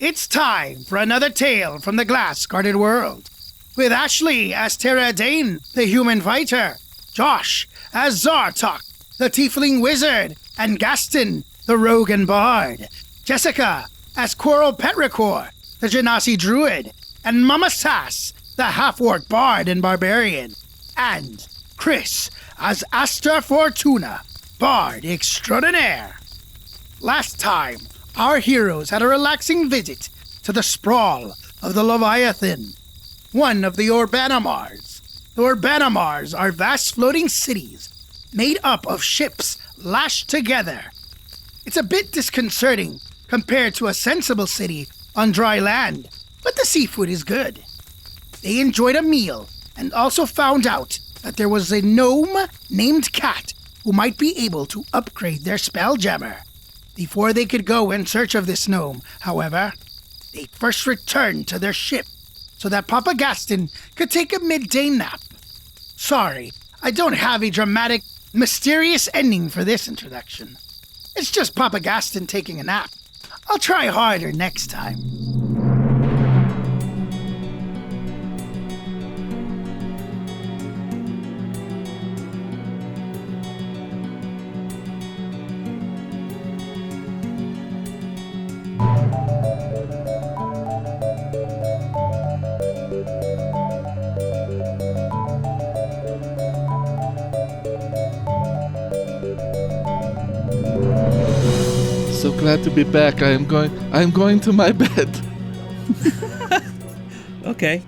It's time for another tale from the glass-guarded world. With Ashley as Terra Dane, the human fighter, Josh as Zartok, the tiefling wizard, and Gaston, the rogue and bard, Jessica as Coral Petrichor, the Genasi druid, and Mama Sass, the half-orc bard and barbarian, and Chris as Aster Fortuna, bard extraordinaire. Last time, our heroes had a relaxing visit to the Sprawl of the Leviathan, one of the Urbanamars. The Urbanamars are vast floating cities made up of ships lashed together. It's a bit disconcerting compared to a sensible city on dry land, but the seafood is good. They enjoyed a meal and also found out that there was a gnome named Cat who might be able to upgrade their spelljammer. Before they could go in search of this gnome, however, they first returned to their ship so that Papa Gaston could take a midday nap. Sorry, I don't have a dramatic, mysterious ending for this introduction. It's just Papa Gaston taking a nap. I'll try harder next time. So glad to be back. I am going to my bed. Okay.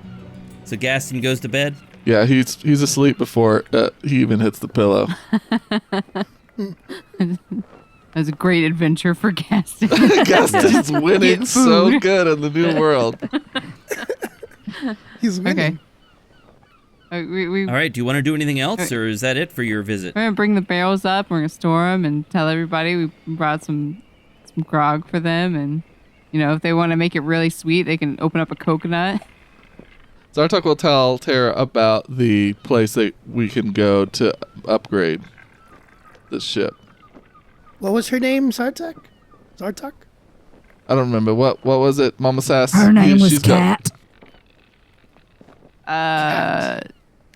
So Gaston goes to bed? Yeah, he's asleep before he even hits the pillow. That was a great adventure for Gaston. Gaston's winning so good in the new world. He's winning. Okay. All right, do you want to do anything else, or is that it for your visit? We're going to bring the barrels up. We're going to store them and tell everybody we brought some grog for them. And, if they want to make it really sweet, they can open up a coconut. Zartok will tell Tara about the place that we can go to upgrade the ship. What was her name, Zartok? I don't remember. What was it, Mama Sass? Her name was Cat.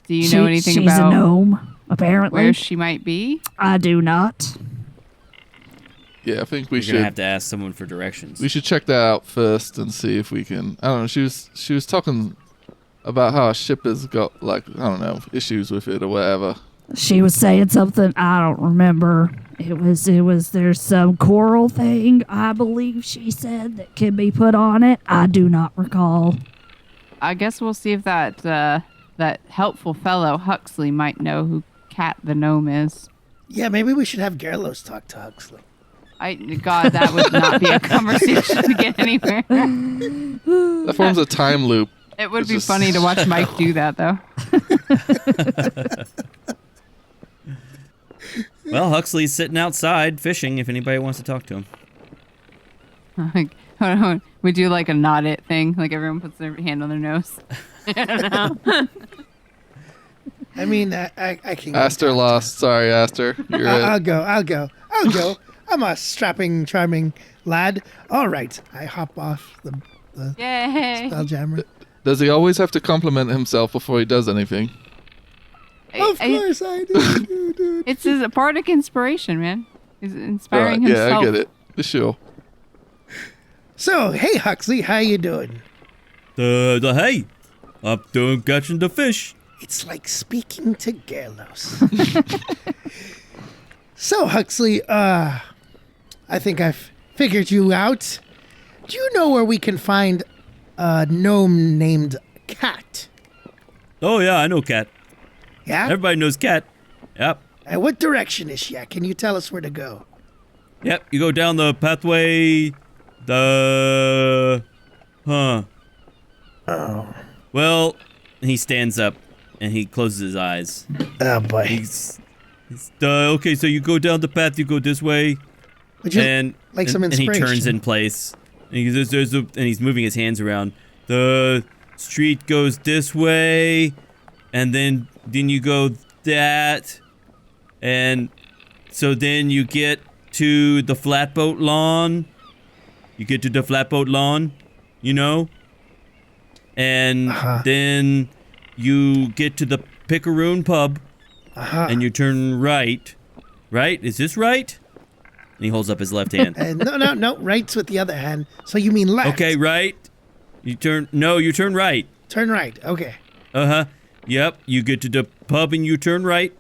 Do you know anything she's about a gnome, apparently. where she might be? I do not. Yeah, I think we You're should gonna have to ask someone for directions. we should check that out first and see if we can. I don't know. She was talking about how a ship has got issues with it or whatever. She was saying something I don't remember. It was there's some coral thing, I believe she said, that can be put on it. I do not recall. I guess we'll see if that helpful fellow Huxley might know who Cat the gnome is. Yeah, maybe we should have Gerlos talk to Huxley. God, that would not be a conversation to get anywhere. That forms a time loop. It would be funny to watch Mike do that, though. Well, Huxley's sitting outside fishing if anybody wants to talk to him. Hold on. We do like a nod it thing, like everyone puts their hand on their nose. I mean, I can go. Aster lost. Sorry, Aster. You're it. I'll go. I'm a strapping, charming lad. All right, I hop off the Yay! spelljammer. Does he always have to compliment himself before he does anything? Of course I do. It's his bardic inspiration, man. He's inspiring himself. Yeah, I get it. Sure. So, hey Huxley, how you doing? Hey, I'm doing catching the fish. It's like speaking to Gerlos. So, Huxley, I think I've figured you out. Do you know where we can find a gnome named Cat? Oh yeah, I know Cat. Yeah? Everybody knows Cat. Yep. And what direction is she at? Can you tell us where to go? Yep, you go down the pathway. Oh. Well, he stands up and he closes his eyes. Oh, boy. He's okay, so you go down the path, you go this way. Would you and like some and he inspiration? turns in place. And he's moving his hands around. The street goes this way, and then you go that, and so then you get to the flatboat lawn. You get to the flatboat lawn, you know? And Uh-huh. then you get to the Picaroon pub, and you turn right. Right? Is this right? And he holds up his left hand. No. Right's with the other hand. So you mean left? Okay, right. You turn right. Turn right. Okay. Uh-huh. Yep. You get to the pub and you turn right.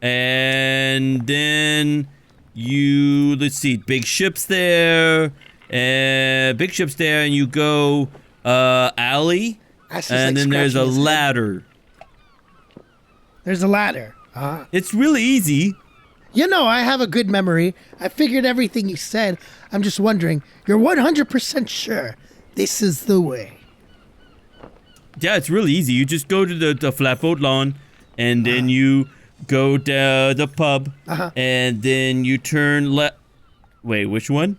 And then let's see, big ship's there. And you go alley. And then there's a ladder. There's a ladder. It's really easy. You know, I have a good memory. I figured everything you said. I'm just wondering, you're 100% sure this is the way? Yeah, it's really easy. You just go to the flatboat lawn, and then you go to the pub, and then you turn left. Wait, which one?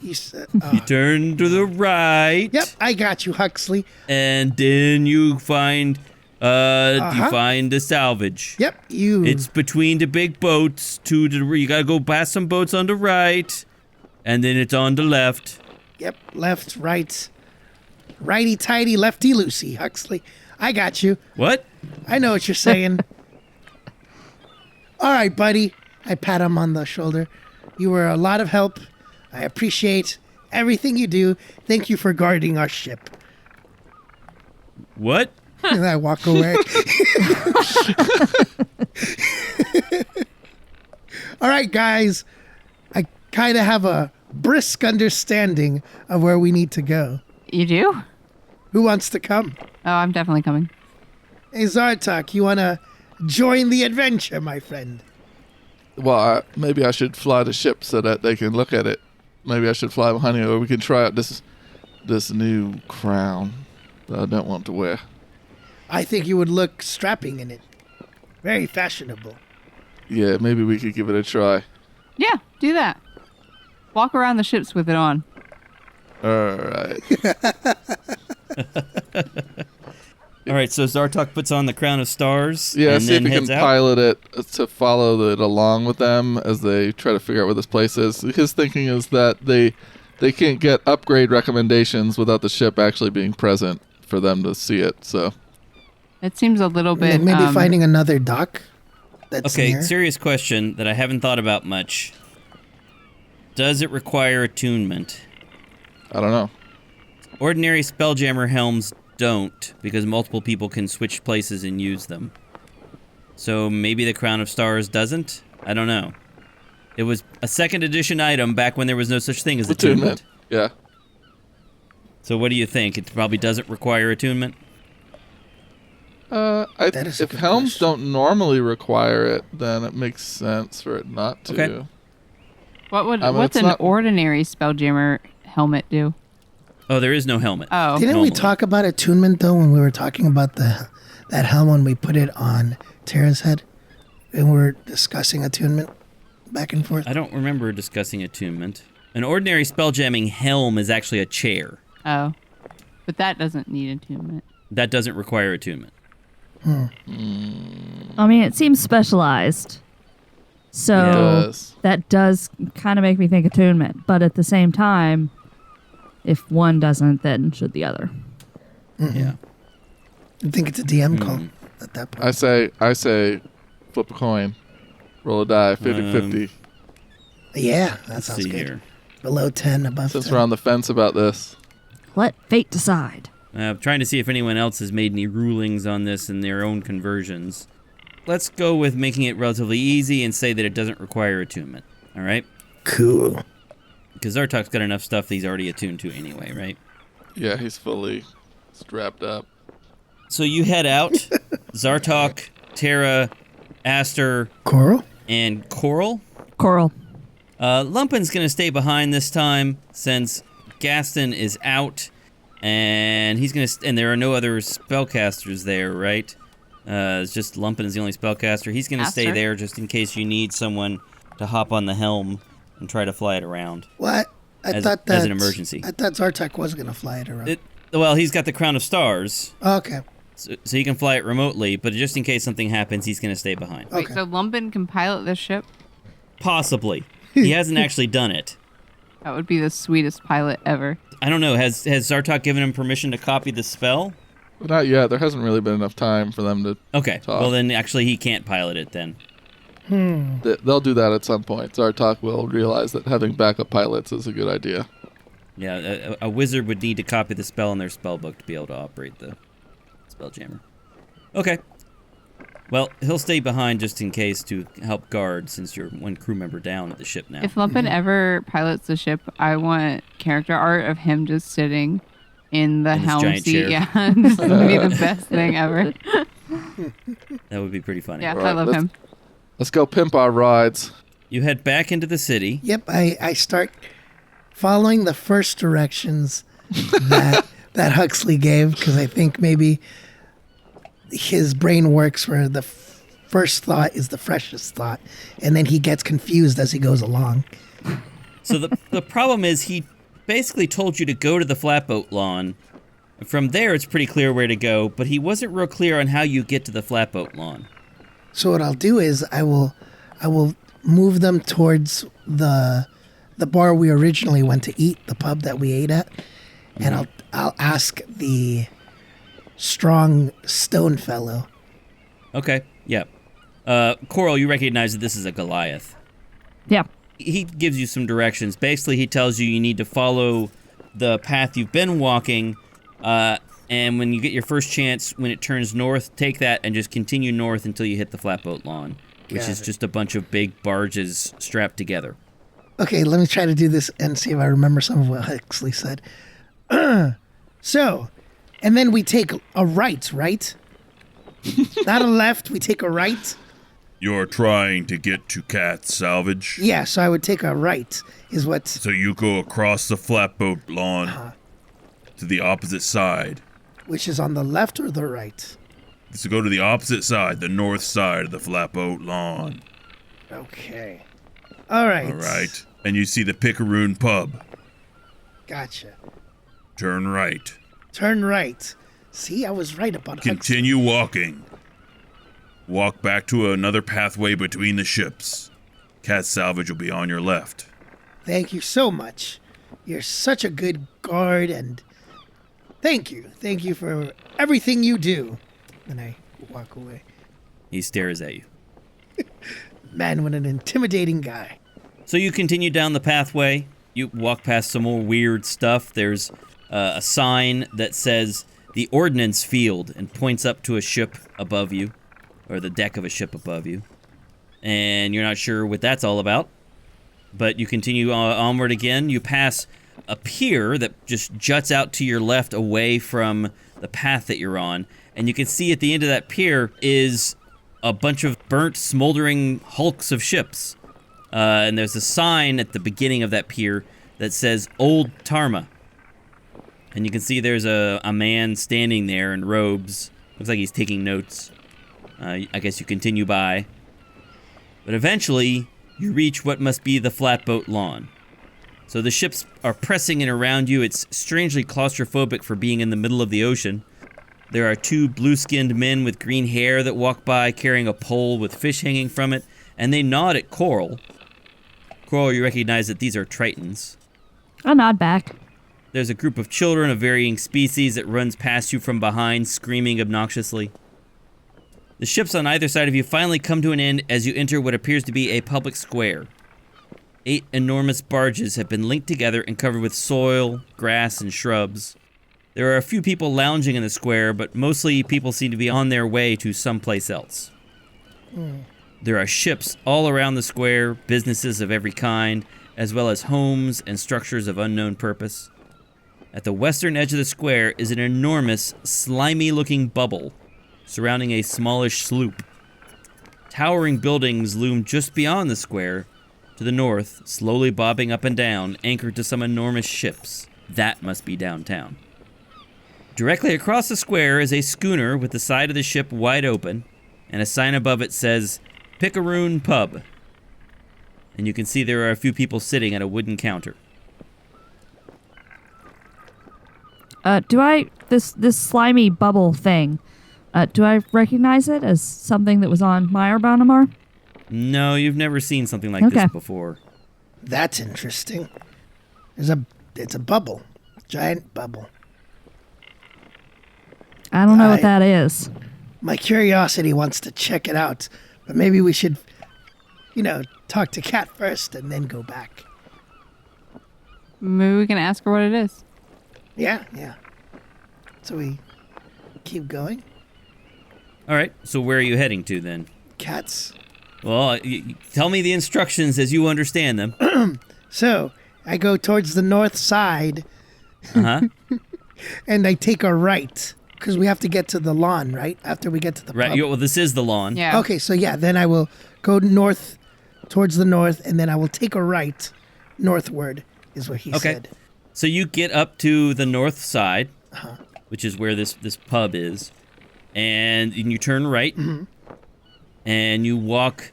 You said, You turn to the right. Yep, I got you, Huxley. And then you find you find the salvage. Yep, you. It's between the big boats. You gotta go past some boats on the right, and then it's on the left. Yep, left, right. Righty-tighty, lefty-loosey, Huxley. I got you. What? I know what you're saying. All right, buddy. I pat him on the shoulder. You were a lot of help. I appreciate everything you do. Thank you for guarding our ship. What? And I walk away. All right, guys. I kind of have a brisk understanding of where we need to go. You do? Who wants to come? Oh, I'm definitely coming. Hey, Zartok, you want to join the adventure, my friend? Well, maybe I should fly the ship so that they can look at it. Maybe I should fly behind you, or we can try out this new crown that I don't want to wear. I think you would look strapping in it. Very fashionable. Yeah, maybe we could give it a try. Yeah, do that. Walk around the ships with it on. All right. All right, so Zartok puts on the crown of stars. Yeah, and see then if we can heads out. pilot it to follow it along with them as they try to figure out where this place is. His thinking is that they can't get upgrade recommendations without the ship actually being present for them to see it. So It seems a little bit. Maybe finding another dock that's Okay, near. serious question that I haven't thought about much. Does it require attunement? I don't know. Ordinary Spelljammer helms don't, because multiple people can switch places and use them. So maybe the Crown of Stars doesn't? I don't know. It was a second edition item back when there was no such thing as attunement. Yeah. So what do you think? It probably doesn't require attunement? That is a If good helms question. don't normally require it, then it makes sense for it not to. Okay. What's it's an not- ordinary Spelljammer helmet do? Oh, there is no helmet. Oh, Didn't we normally. talk about attunement, though, when we were talking about that helm when we put it on Tara's head? And we were discussing attunement back and forth? I don't remember discussing attunement. An ordinary spelljamming helm is actually a chair. oh, but that doesn't need attunement. That doesn't require attunement. I mean, it seems specialized. So It does. that does kind of make me think attunement. But at the same time, if one doesn't, then should the other. Yeah. I think it's a DM call at that point. I say flip a coin. Roll a die, 50-50. Yeah, that Let's sounds see good. here. Below 10, above Since 10. we're on the fence about this. Let fate decide. I'm trying to see if anyone else has made any rulings on this in their own conversions. Let's go with making it relatively easy and say that it doesn't require attunement. All right? Cool. Because Zartok's got enough stuff that he's already attuned to anyway, right? Yeah, he's fully strapped up. So you head out. Zartok, Tara, Aster, Coral? and Coral. Coral. Lumpin's going to stay behind this time since Gaston is out. And he's going to... And there are no other spellcasters there, right? It's just Lumpin is the only spellcaster. He's going to stay Aster? there just in case you need someone to hop on the helm and try to fly it around. What? As that an emergency. I thought Zartek was going to fly it around. Well, he's got the Crown of Stars, Okay. so he can fly it remotely, but just in case something happens, he's going to stay behind. Wait, Okay. so Lumpin can pilot this ship? Possibly. He hasn't actually done it. That would be the sweetest pilot ever. I don't know. Has Zartok given him permission to copy the spell? But not yet. There hasn't really been enough time for them to Okay. talk. Well, then actually he can't pilot it then. They'll do that at some point. Zartok will realize that having backup pilots is a good idea. Yeah, a wizard would need to copy the spell in their spell book to be able to operate the spelljammer. Okay. Well, he'll stay behind just in case to help guard, since you're one crew member down at the ship now. If Lumpin ever pilots the ship, I want character art of him just sitting in the In his helm giant seat. chair. Yeah, this would be the best thing ever. That would be pretty funny. Yeah, All I right, love him. Let's go pimp our rides. You head back into the city. Yep, I start following the first directions that Huxley gave, because I think maybe his brain works where the first thought is the freshest thought, and then he gets confused as he goes along. So the problem is he basically told you to go to the flatboat lawn. From there, it's pretty clear where to go, but he wasn't real clear on how you get to the flatboat lawn. So what I'll do is I will move them towards the bar we originally went to eat, the pub that we ate at, and I'll ask the strong stone fellow. Okay, yeah. Coral, you recognize that this is a Goliath. Yeah. He gives you some directions. Basically, he tells you need to follow the path you've been walking, and when you get your first chance, when it turns north, take that and just continue north until you hit the flatboat lawn, which Got is it. just a bunch of big barges strapped together. Okay, let me try to do this and see if I remember some of what Huxley said. So, and then we take a right? Not a left, we take a right? You're trying to get to Cat's Salvage? Yeah, so I would take a right, is what... So you go across the flatboat lawn to the opposite side. Which is on the left or the right? So go to the opposite side, the north side of the flatboat lawn. Okay. All right. All right. And you see the Picaroon pub. Gotcha. Turn right. Turn right. See, I was right about Huxley. Continue walking. Walk back to another pathway between the ships. Cat's Salvage will be on your left. Thank you so much. You're such a good guard, and thank you. Thank you for everything you do. And I walk away. He stares at you. Man, what an intimidating guy. So you continue down the pathway. You walk past some more weird stuff. There's a sign that says the Ordnance Field and points up to a ship above you, or the deck of a ship above you. And you're not sure what that's all about. But you continue onward again. You pass a pier that just juts out to your left away from the path that you're on. And you can see at the end of that pier is a bunch of burnt, smoldering hulks of ships. And there's a sign at the beginning of that pier that says Old Tarma. And you can see there's a man standing there in robes. Looks like he's taking notes. I guess you continue by. But eventually, you reach what must be the flatboat lawn. So the ships are pressing in around you. It's strangely claustrophobic for being in the middle of the ocean. There are two blue-skinned men with green hair that walk by carrying a pole with fish hanging from it, and they nod at Coral. Coral, you recognize that these are Tritons. I nod back. There's a group of children of varying species that runs past you from behind, screaming obnoxiously. The ships on either side of you finally come to an end as you enter what appears to be a public square. 8 enormous barges have been linked together and covered with soil, grass, and shrubs. There are a few people lounging in the square, but mostly people seem to be on their way to someplace else. There are ships all around the square, businesses of every kind, as well as homes and structures of unknown purpose. At the western edge of the square is an enormous, slimy-looking bubble surrounding a smallish sloop. Towering buildings loom just beyond the square, to the north, slowly bobbing up and down, anchored to some enormous ships. That must be downtown. Directly across the square is a schooner with the side of the ship wide open, and a sign above it says, Picaroon Pub. And you can see there are a few people sitting at a wooden counter. This slimy bubble thing, do I recognize it as something that was on Meyer No, you've never seen something like Okay. this before. That's interesting. It's a bubble. Giant bubble. I don't know what that is. My curiosity wants to check it out, but maybe we should, talk to Kat first and then go back. Maybe we can ask her what it is. Yeah. So we keep going. All right. So where are you heading to then? Kat's. Well, tell me the instructions as you understand them. So I go towards the north side Uh-huh. and I take a right because we have to get to the lawn, right? After we get to the Right. pub. Well, this is the lawn. Yeah. Okay, so then I will go north towards the north and then I will take a right northward is what he Okay. said. So you get up to the north side, which is where this pub is, and you turn right, and you walk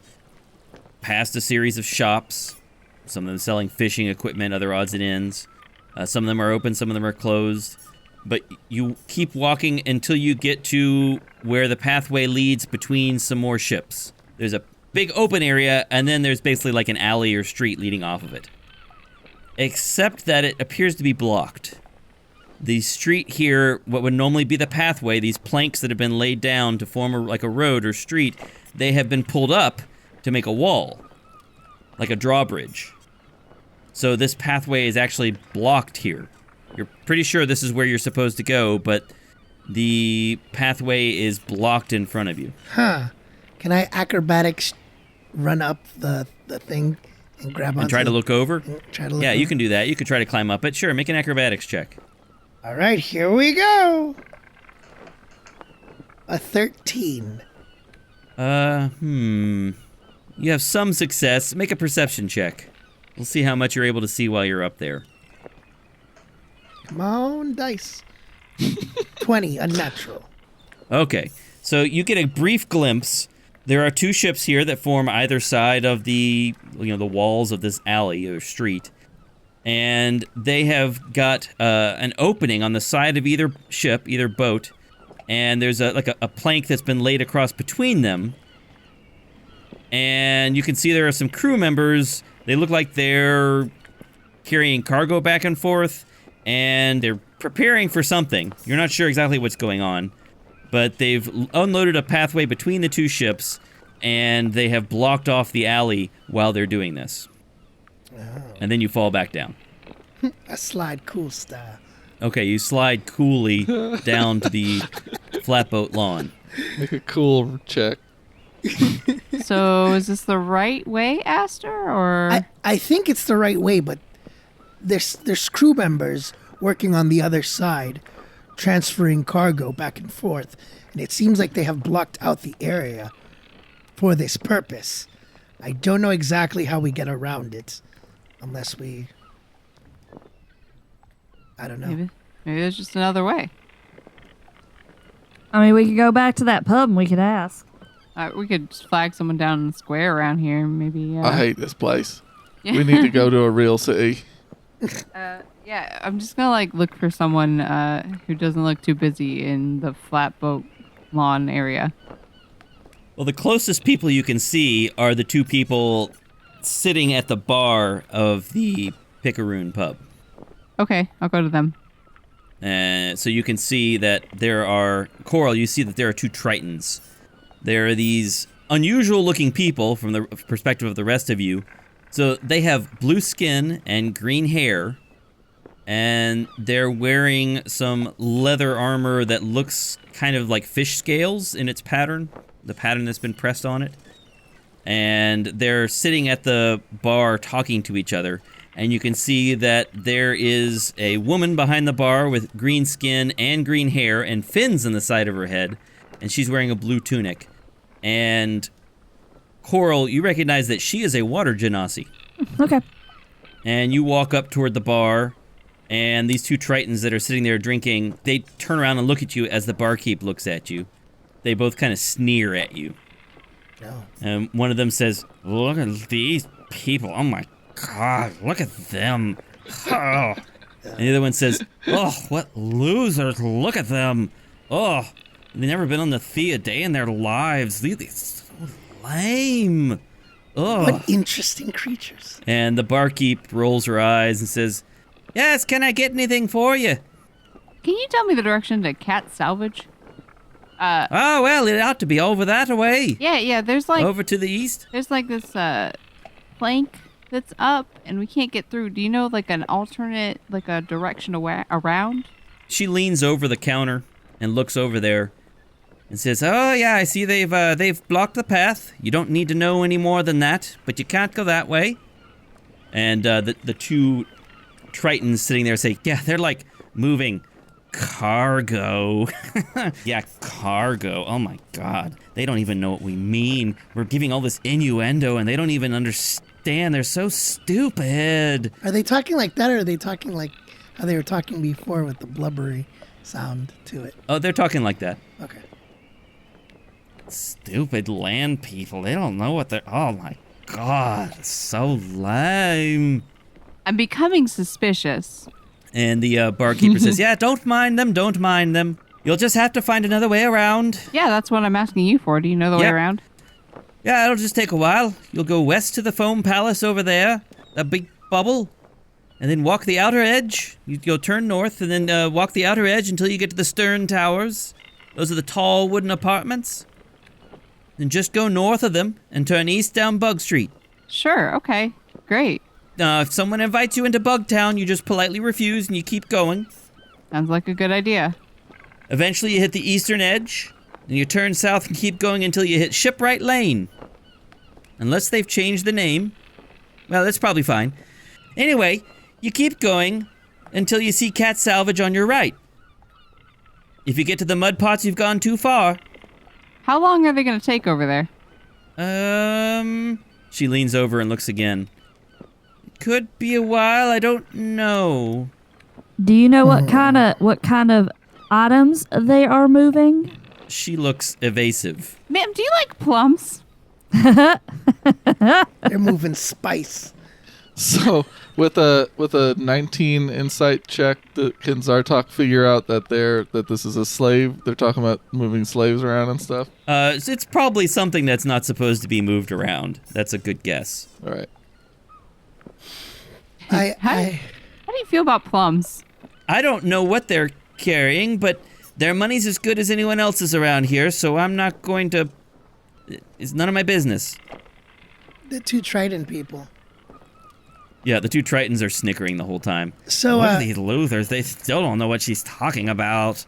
past a series of shops, some of them selling fishing equipment, other odds and ends. Some of them are open, some of them are closed. But you keep walking until you get to where the pathway leads between some more ships. There's a big open area, and then there's basically like an alley or street leading off of it. Except that it appears to be blocked. The street here, what would normally be the pathway, these planks that have been laid down to form like a road or street, they have been pulled up to make a wall, like a drawbridge. So this pathway is actually blocked here. You're pretty sure this is where you're supposed to go, but the pathway is blocked in front of you. Huh. Can I acrobatics run up the thing and grab onto And try to look over? Try to look Yeah, you over? can do that. You could try to climb up it. Sure, make an acrobatics check. All right, here we go. A 13. You have some success. Make a perception check. We'll see how much you're able to see while you're up there. Come on, dice. 20, unnatural. Okay, so you get a brief glimpse. There are two ships here that form either side of the walls of this alley or street, and they have got an opening on the side of either ship, either boat, and there's a plank that's been laid across between them, and you can see there are some crew members. They look like they're carrying cargo back and forth, and they're preparing for something. You're not sure exactly what's going on, but they've unloaded a pathway between the two ships, and they have blocked off the alley while they're doing this. And then you fall back down. I slide cool style. Okay, you slide coolly down to the flatboat lawn. Make a cool check. So is this the right way, Aster, or? I think it's the right way, but there's crew members working on the other side, transferring cargo back and forth, and it seems like they have blocked out the area for this purpose. I don't know exactly how we get around it, unless we... I don't know. Maybe there's just another way. I mean, we could go back to that pub and we could ask. We could just flag someone down in the square around here, maybe. I hate this place. We need to go to a real city. Yeah, I'm just gonna look for someone who doesn't look too busy in the flatboat lawn area. Well, the closest people you can see are the two people sitting at the bar of the Picaroon pub. Okay, I'll go to them. So you can see that there are... Coral, you see that there are two Tritons. There are these unusual-looking people from the perspective of the rest of you. So they have blue skin and green hair, and they're wearing some leather armor that looks kind of like fish scales in its pattern, the pattern that's been pressed on it. And they're sitting at the bar talking to each other, and you can see that there is a woman behind the bar with green skin and green hair and fins on the side of her head, and she's wearing a blue tunic. And Coral, you recognize that she is a water genasi. Okay. And you walk up toward the bar, and these two Tritons that are sitting there drinking, they turn around and look at you as the barkeep looks at you. They both kind of sneer at you. No. And one of them says, "Look at these people. Oh my God, look at them." Oh. And the other one says, "Oh, what losers. Look at them. Oh, they've never been on the Thea day in their lives. These so lame. Oh." What interesting creatures. And the barkeep rolls her eyes and says, Yes, can I get anything for you? Can you tell me the direction to Cat Salvage? Oh, well, it ought to be over that way. Yeah, there's like Over to the east. there's like this plank that's up and we can't get through. Do you know like an alternate, like a direction around? She leans over the counter and looks over there and says, "Oh, yeah, I see they've blocked the path. You don't need to know any more than that, but you can't go that way." And the two Tritons sitting there say, "Yeah, they're like moving cargo." Yeah, cargo. Oh my God. They don't even know what we mean. We're giving all this innuendo and they don't even understand. They're so stupid. Are they talking like that, or are they talking like how they were talking before with the blubbery sound to it? Oh, they're talking like that. Okay. Stupid land people. They don't know what they're... Oh my God. So lame. I'm becoming suspicious. And the barkeeper says, "Yeah, don't mind them. Don't mind them. You'll just have to find another way around." Yeah, that's what I'm asking you for. Do you know the way Yep. around? Yeah, it'll just take a while. You'll go west to the foam palace over there, a big bubble, and then walk the outer edge. You'll turn north and then walk the outer edge until you get to the stern towers. Those are the tall wooden apartments. Then just go north of them and turn east down Bug Street. Sure, okay. Great. If someone invites you into Bugtown, you just politely refuse and you keep going. Sounds like a good idea. Eventually you hit the eastern edge, and you turn south and keep going until you hit Shipwright Lane. Unless they've changed the name. Well, that's probably fine. Anyway, you keep going until you see Cat Salvage on your right. If you get to the mud pots, you've gone too far. How long are they going to take over there? She leans over and looks again. Could be a while, I don't know. Do you know what kind of items they are moving? She looks evasive. Ma'am, do you like plums? They're moving spice. So with a 19 insight check, can Zartok figure out that this is a slave? They're talking about moving slaves around and stuff. It's probably something that's not supposed to be moved around. That's a good guess. All right. How do you feel about plums? I don't know what they're carrying, but their money's as good as anyone else's around here, so I'm not going to... It's none of my business. The two Trident people. Yeah, the two Tritons are snickering the whole time. So, what are these Luthers? They still don't know what she's talking about.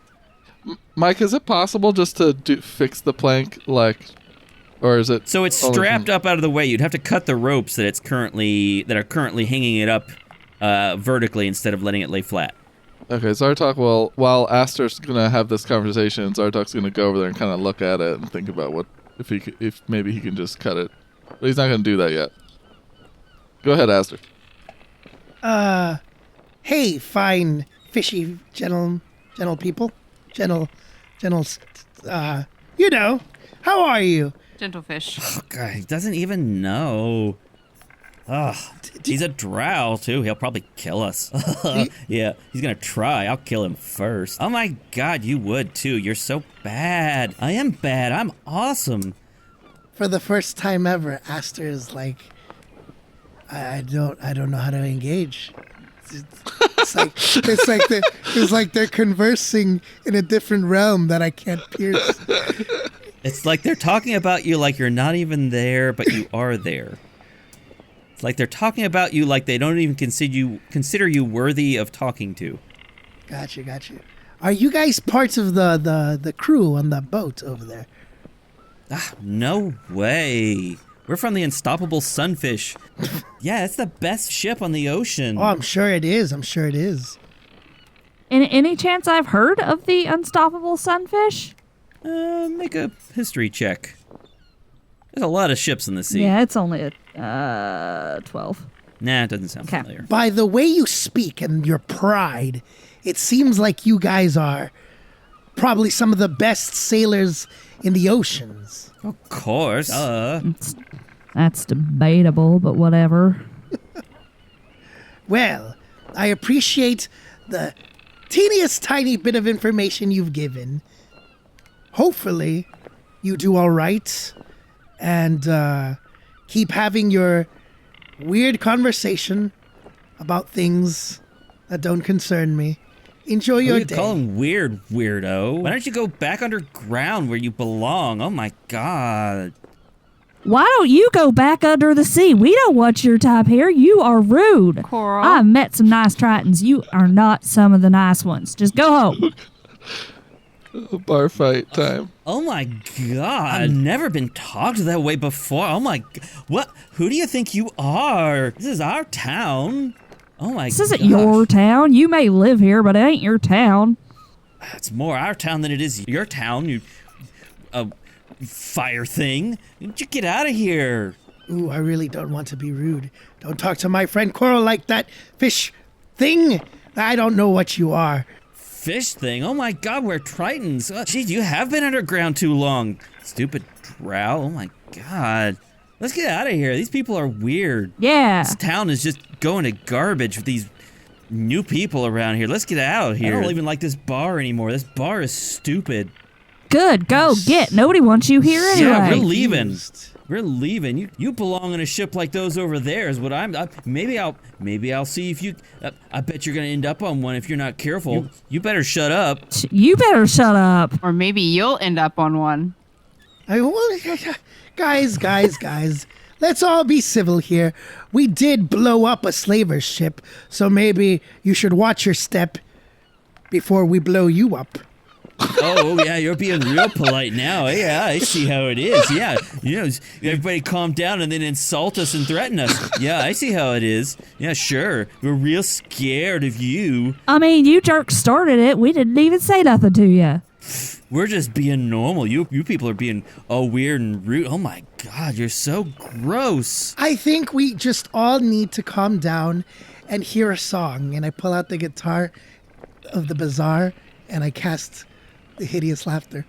Mike, is it possible just to fix the plank, or is it? So it's strapped up out of the way. You'd have to cut the ropes that are currently hanging it up vertically instead of letting it lay flat. Okay, Zartok will, while Aster's gonna have this conversation, Zartok's gonna go over there and kind of look at it and think about if maybe he can just cut it, but he's not gonna do that yet. Go ahead, Aster. Hey, fine, fishy, gentle people. Gentle, you know, how are you? Gentle fish. Oh, God, he doesn't even know. Ugh, he's a drow, too. He'll probably kill us. Yeah, he's gonna try. I'll kill him first. Oh my God, you would, too. You're so bad. I am bad. I'm awesome. For the first time ever, Aster is like, I don't know how to engage. It's like they're conversing in a different realm that I can't pierce. It's like they're talking about you like you're not even there, but you are there. It's like they're talking about you like they don't even consider you worthy of talking to. Got you. Are you guys parts of the crew on the boat over there? No way. We're from the Unstoppable Sunfish. Yeah, it's the best ship on the ocean. Oh, I'm sure it is. Any chance I've heard of the Unstoppable Sunfish? Make a history check. There's a lot of ships in the sea. Yeah, it's only a 12. Nah, it doesn't sound Okay. familiar. By the way you speak and your pride, it seems like you guys are probably some of the best sailors in the oceans. Of course. That's debatable, but whatever. Well, I appreciate the teeniest tiny bit of information you've given. Hopefully, you do all right and keep having your weird conversation about things That don't concern me. Enjoy your You day. call him weird, weirdo. Why don't you go back underground where you belong? Oh my god. Why don't you go back under the sea? We don't want your type here. You are rude. Coral. I've met some nice Tritons. You are not some of the nice ones. Just go home. Bar fight time. Oh my god. I've never been talked that way before. Oh my what? Who do you think you are? This is our town. Oh my god. This isn't your town. You may live here, but it ain't your town. It's more our town than it is your town, you fire thing. Did you get out of here? Ooh, I really don't want to be rude. Don't talk to my friend Coral like that, fish thing. I don't know what you are. Fish thing? Oh my god, we're Tritons. Geez, you have been underground too long. Stupid drow. Oh my god. Let's get out of here. These people are weird. Yeah. This town is just going to garbage with these new people around here. Let's get out of here. I don't even like this bar anymore. This bar is stupid. Good. Go get. Nobody wants you here anyway. Yeah, we're leaving. We're leaving. You belong on a ship like those over there. Is what maybe I'll see if you. I bet you're gonna end up on one if you're not careful. You better shut up. You better shut up. Or maybe you'll end up on one. Guys. Let's all be civil here. We did blow up a slaver's ship, so maybe you should watch your step before we blow you up. Oh yeah, you're being real polite now. Yeah, I see how it is. Yeah, everybody calm down and then insult us and threaten us. Yeah, I see how it is. Yeah, sure. We're real scared of you. I mean, you jerks started it. We didn't even say nothing to you. We're just being normal. You people are being all weird and rude. Oh my god, you're so gross. I think we just all need to calm down and hear a song. And I pull out the guitar of the bazaar and I cast the hideous laughter.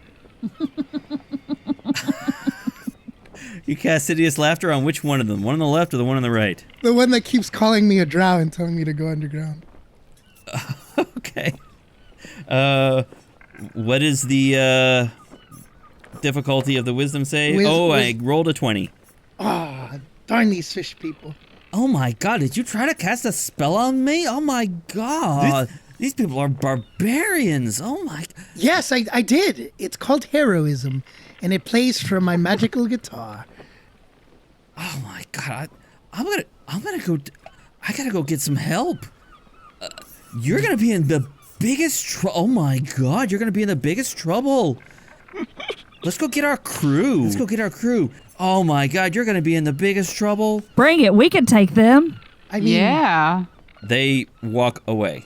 You cast hideous laughter on which one of them? One on the left or the one on the right? The one that keeps calling me a drow and telling me to go underground. Okay. What is the difficulty of the wisdom save? I rolled a 20. Ah, darn these fish people. Oh my god, did you try to cast a spell on me? Oh my god. These people are barbarians. Oh my. Yes, I did. It's called heroism, and it plays from my magical guitar. Oh my god. I'm gonna go. I gotta go get some help. You're gonna be in the biggest trouble. Oh my god, you're gonna be in the biggest trouble. Let's go get our crew. Oh my god, you're gonna be in the biggest trouble. Bring it. We can take them. I mean, Yeah. They walk away.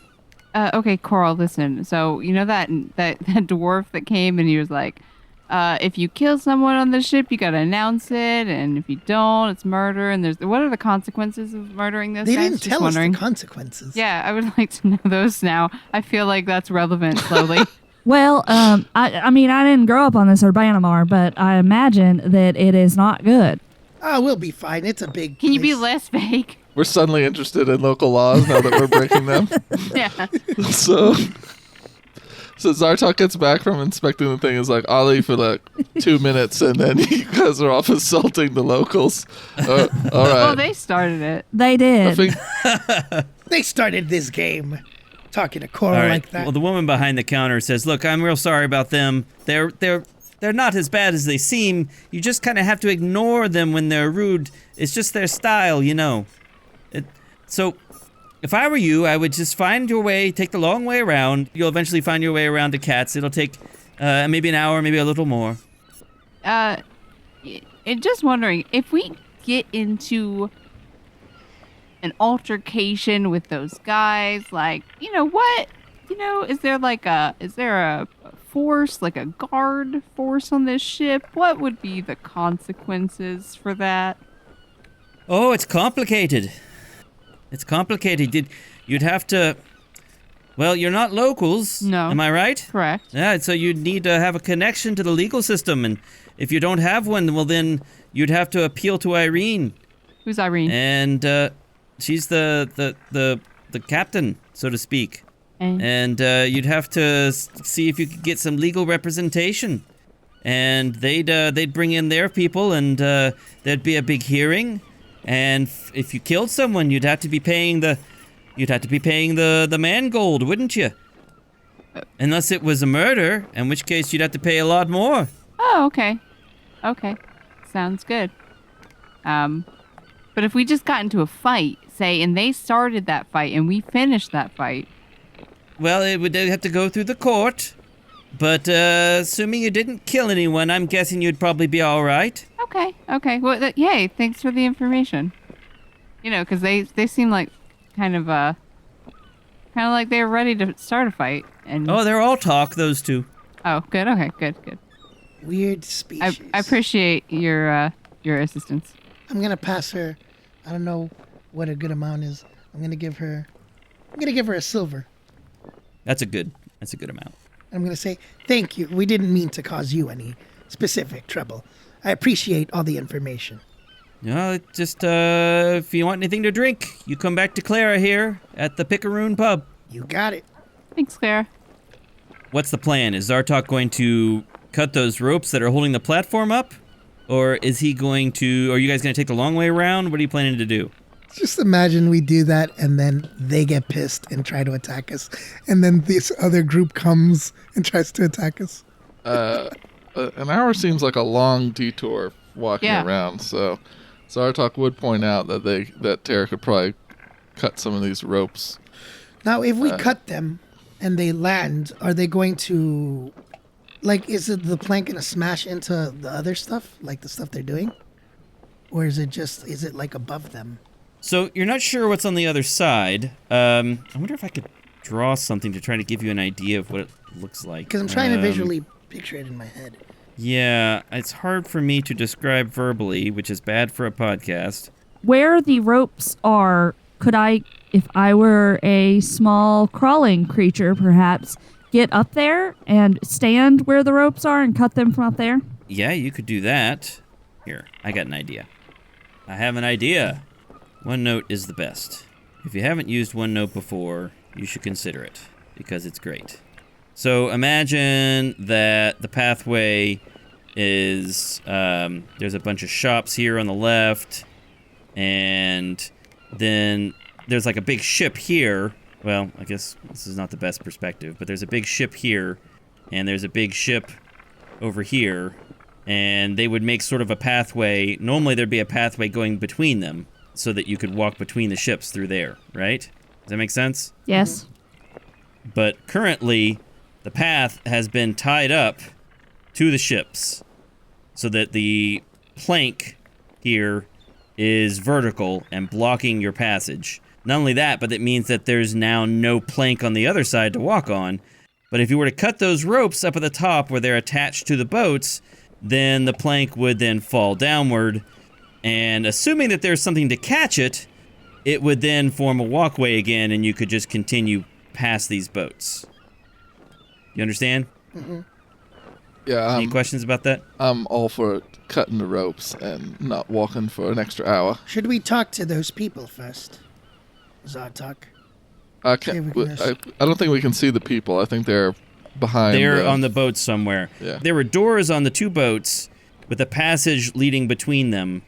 Okay, Coral, listen. So, you know that dwarf that came and he was like, if you kill someone on the ship, you gotta announce it, and if you don't, it's murder, and what are the consequences of murdering this they guy? didn't tell us the consequences. Yeah, I would like to know those now. I feel like that's relevant slowly. Well, I mean, I didn't grow up on this Urbanimar, but I imagine that it is not good. We'll be fine. It's a big Can you be place. less vague? We're suddenly interested in local laws now that we're breaking them. Yeah. So Zartok gets back from inspecting the thing. Is like, I'll leave for like 2 minutes, and then you guys are off assaulting the locals. All right. Well, they started it. They I did. think They started this game. Talking to Coral All right. like that. Well, the woman behind the counter says, "Look, I'm real sorry about them. They're not as bad as they seem. You just kind of have to ignore them when they're rude. It's just their style, you know. So, if I were you, I would just find your way, take the long way around. You'll eventually find your way around to Cats. It'll take maybe an hour, maybe a little more. Just wondering, if we get into an altercation with those guys, like, you know what? You know, is there a force, like a guard force on this ship? What would be the consequences for that? Oh, it's complicated. You'd have to... Well, you're not locals. No. Am I right? Correct. Yeah, so you'd need to have a connection to the legal system, and if you don't have one, well then you'd have to appeal to Irene. Who's Irene? And she's the captain, so to speak. And you'd have to see if you could get some legal representation. And they'd bring in their people, and there'd be a big hearing. And if you killed someone, you'd have to be paying the you'd have to be paying the man gold, wouldn't you? Unless it was a murder, in which case you'd have to pay a lot more. Oh, okay. Okay. Sounds good. But if we just got into a fight, say, and they started that fight and we finished that fight. Well, it would have to go through the court. But assuming you didn't kill anyone, I'm guessing you'd probably be all right. Okay. Okay. Well, yay. Thanks for the information. You know, because they seem like kind of like they were ready to start a fight. And Oh, they're all talk, those two. oh, good. Okay. Good. Good. Weird species. I appreciate your assistance. I'm gonna pass her. I don't know what a good amount is. I'm gonna give her a silver. That's a good amount. I'm gonna say thank you. We didn't mean to cause you any specific trouble. I appreciate all the information. No, just if you want anything to drink, you come back to Clara here at the Picaroon pub. You got it. Thanks, Claire. What's the plan? Is Zartok going to cut those ropes that are holding the platform up? Or is he going to... Are you guys going to take the long way around? What are you planning to do? Just imagine we do that and then they get pissed and try to attack us. And then this other group comes and tries to attack us. An hour seems like a long detour walking around, so Zartok would point out that Tara could probably cut some of these ropes. Now, if we cut them and they land, are they going to... Like, is it the plank going to smash into the other stuff? Like the stuff they're doing? Or is it like above them? So you're not sure what's on the other side. I wonder if I could draw something to try to give you an idea of what it looks like. Because I'm trying to visually picture it in my head. Yeah, it's hard for me to describe verbally, which is bad for a podcast. Where the ropes are, could I, if I were a small crawling creature perhaps, get up there and stand where the ropes are and cut them from up there? Yeah, you could do that. Here, I got an idea. I have an idea. OneNote is the best. If you haven't used OneNote before, you should consider it, because it's great. So imagine that the pathway is, there's a bunch of shops here on the left, and then there's like a big ship here. Well, I guess this is not the best perspective, but there's a big ship here, and there's a big ship over here, and they would make sort of a pathway. Normally there'd be a pathway going between them so that you could walk between the ships through there, right? Does that make sense? Yes. But currently, the path has been tied up to the ships so that the plank here is vertical and blocking your passage. Not only that, but it means that there's now no plank on the other side to walk on. But if you were to cut those ropes up at the top where they're attached to the boats, then the plank would then fall downward. And assuming that there's something to catch it, it would then form a walkway again and you could just continue past these boats. You understand? Mm-hmm. Yeah. Any questions about that? I'm all for cutting the ropes and not walking for an extra hour. Should we talk to those people first? Zartok. I don't think we can see the people. I think they're behind. They're on the boat somewhere. Yeah. There were doors on the two boats with a passage leading between them.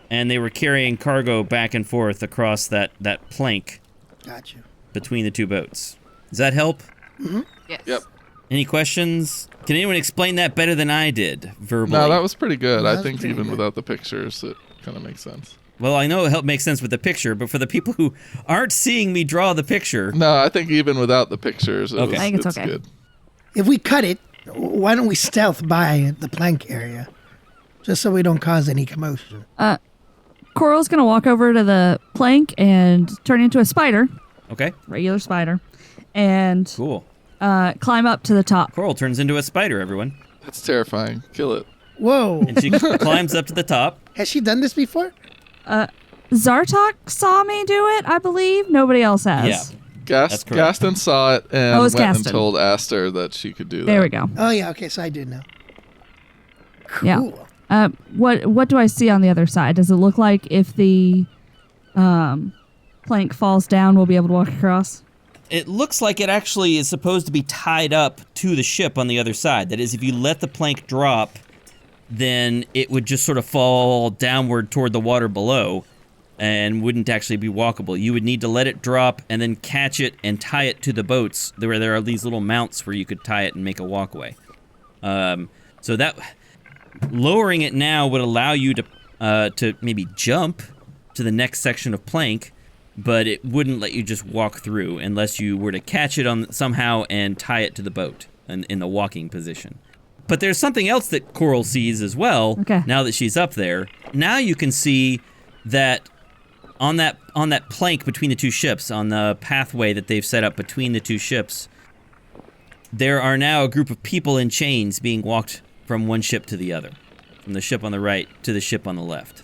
And they were carrying cargo back and forth across that plank. Gotcha. Between the two boats. Does that help? Mm-hmm. Yes. Yep. Any questions? Can anyone explain that better than I did, verbally? No, that was pretty good. That I was think pretty even good. without the pictures, it kind of makes sense. Well, I know it makes sense with the picture, but for the people who aren't seeing me draw the picture... No, I think even without the pictures, Okay. I think it's okay. good. If we cut it, why don't we stealth by the plank area? Just so we don't cause any commotion. Coral's gonna walk over to the plank and turn into a spider, Okay, regular spider, and cool. climb up to the top. Coral turns into a spider, everyone. That's terrifying. Kill it. Whoa. And she climbs up to the top. Has she done this before? Zartok saw me do it, I believe. Nobody else has. Yeah. That's correct. Gaston saw it and Oh, went it's Gaston. and told Aster that she could do that. There we go. Oh, yeah. Okay, so I do know. Cool. Yeah. What do I see on the other side? Does it look like if the plank falls down, we'll be able to walk across? It looks like it actually is supposed to be tied up to the ship on the other side. That is, if you let the plank drop, then it would just sort of fall downward toward the water below. and wouldn't actually be walkable. You would need to let it drop and then catch it and tie it to the boats. There are these little mounts where you could tie it and make a walkway. So that lowering it now would allow you to maybe jump to the next section of plank, but it wouldn't let you just walk through unless you were to catch it on somehow and tie it to the boat in the walking position. But there's something else that Coral sees as well. Okay. Now that she's up there. Now you can see that on that plank between the two ships, on the pathway that they've set up between the two ships, there are now a group of people in chains being walked from one ship to the other, from the ship on the right to the ship on the left.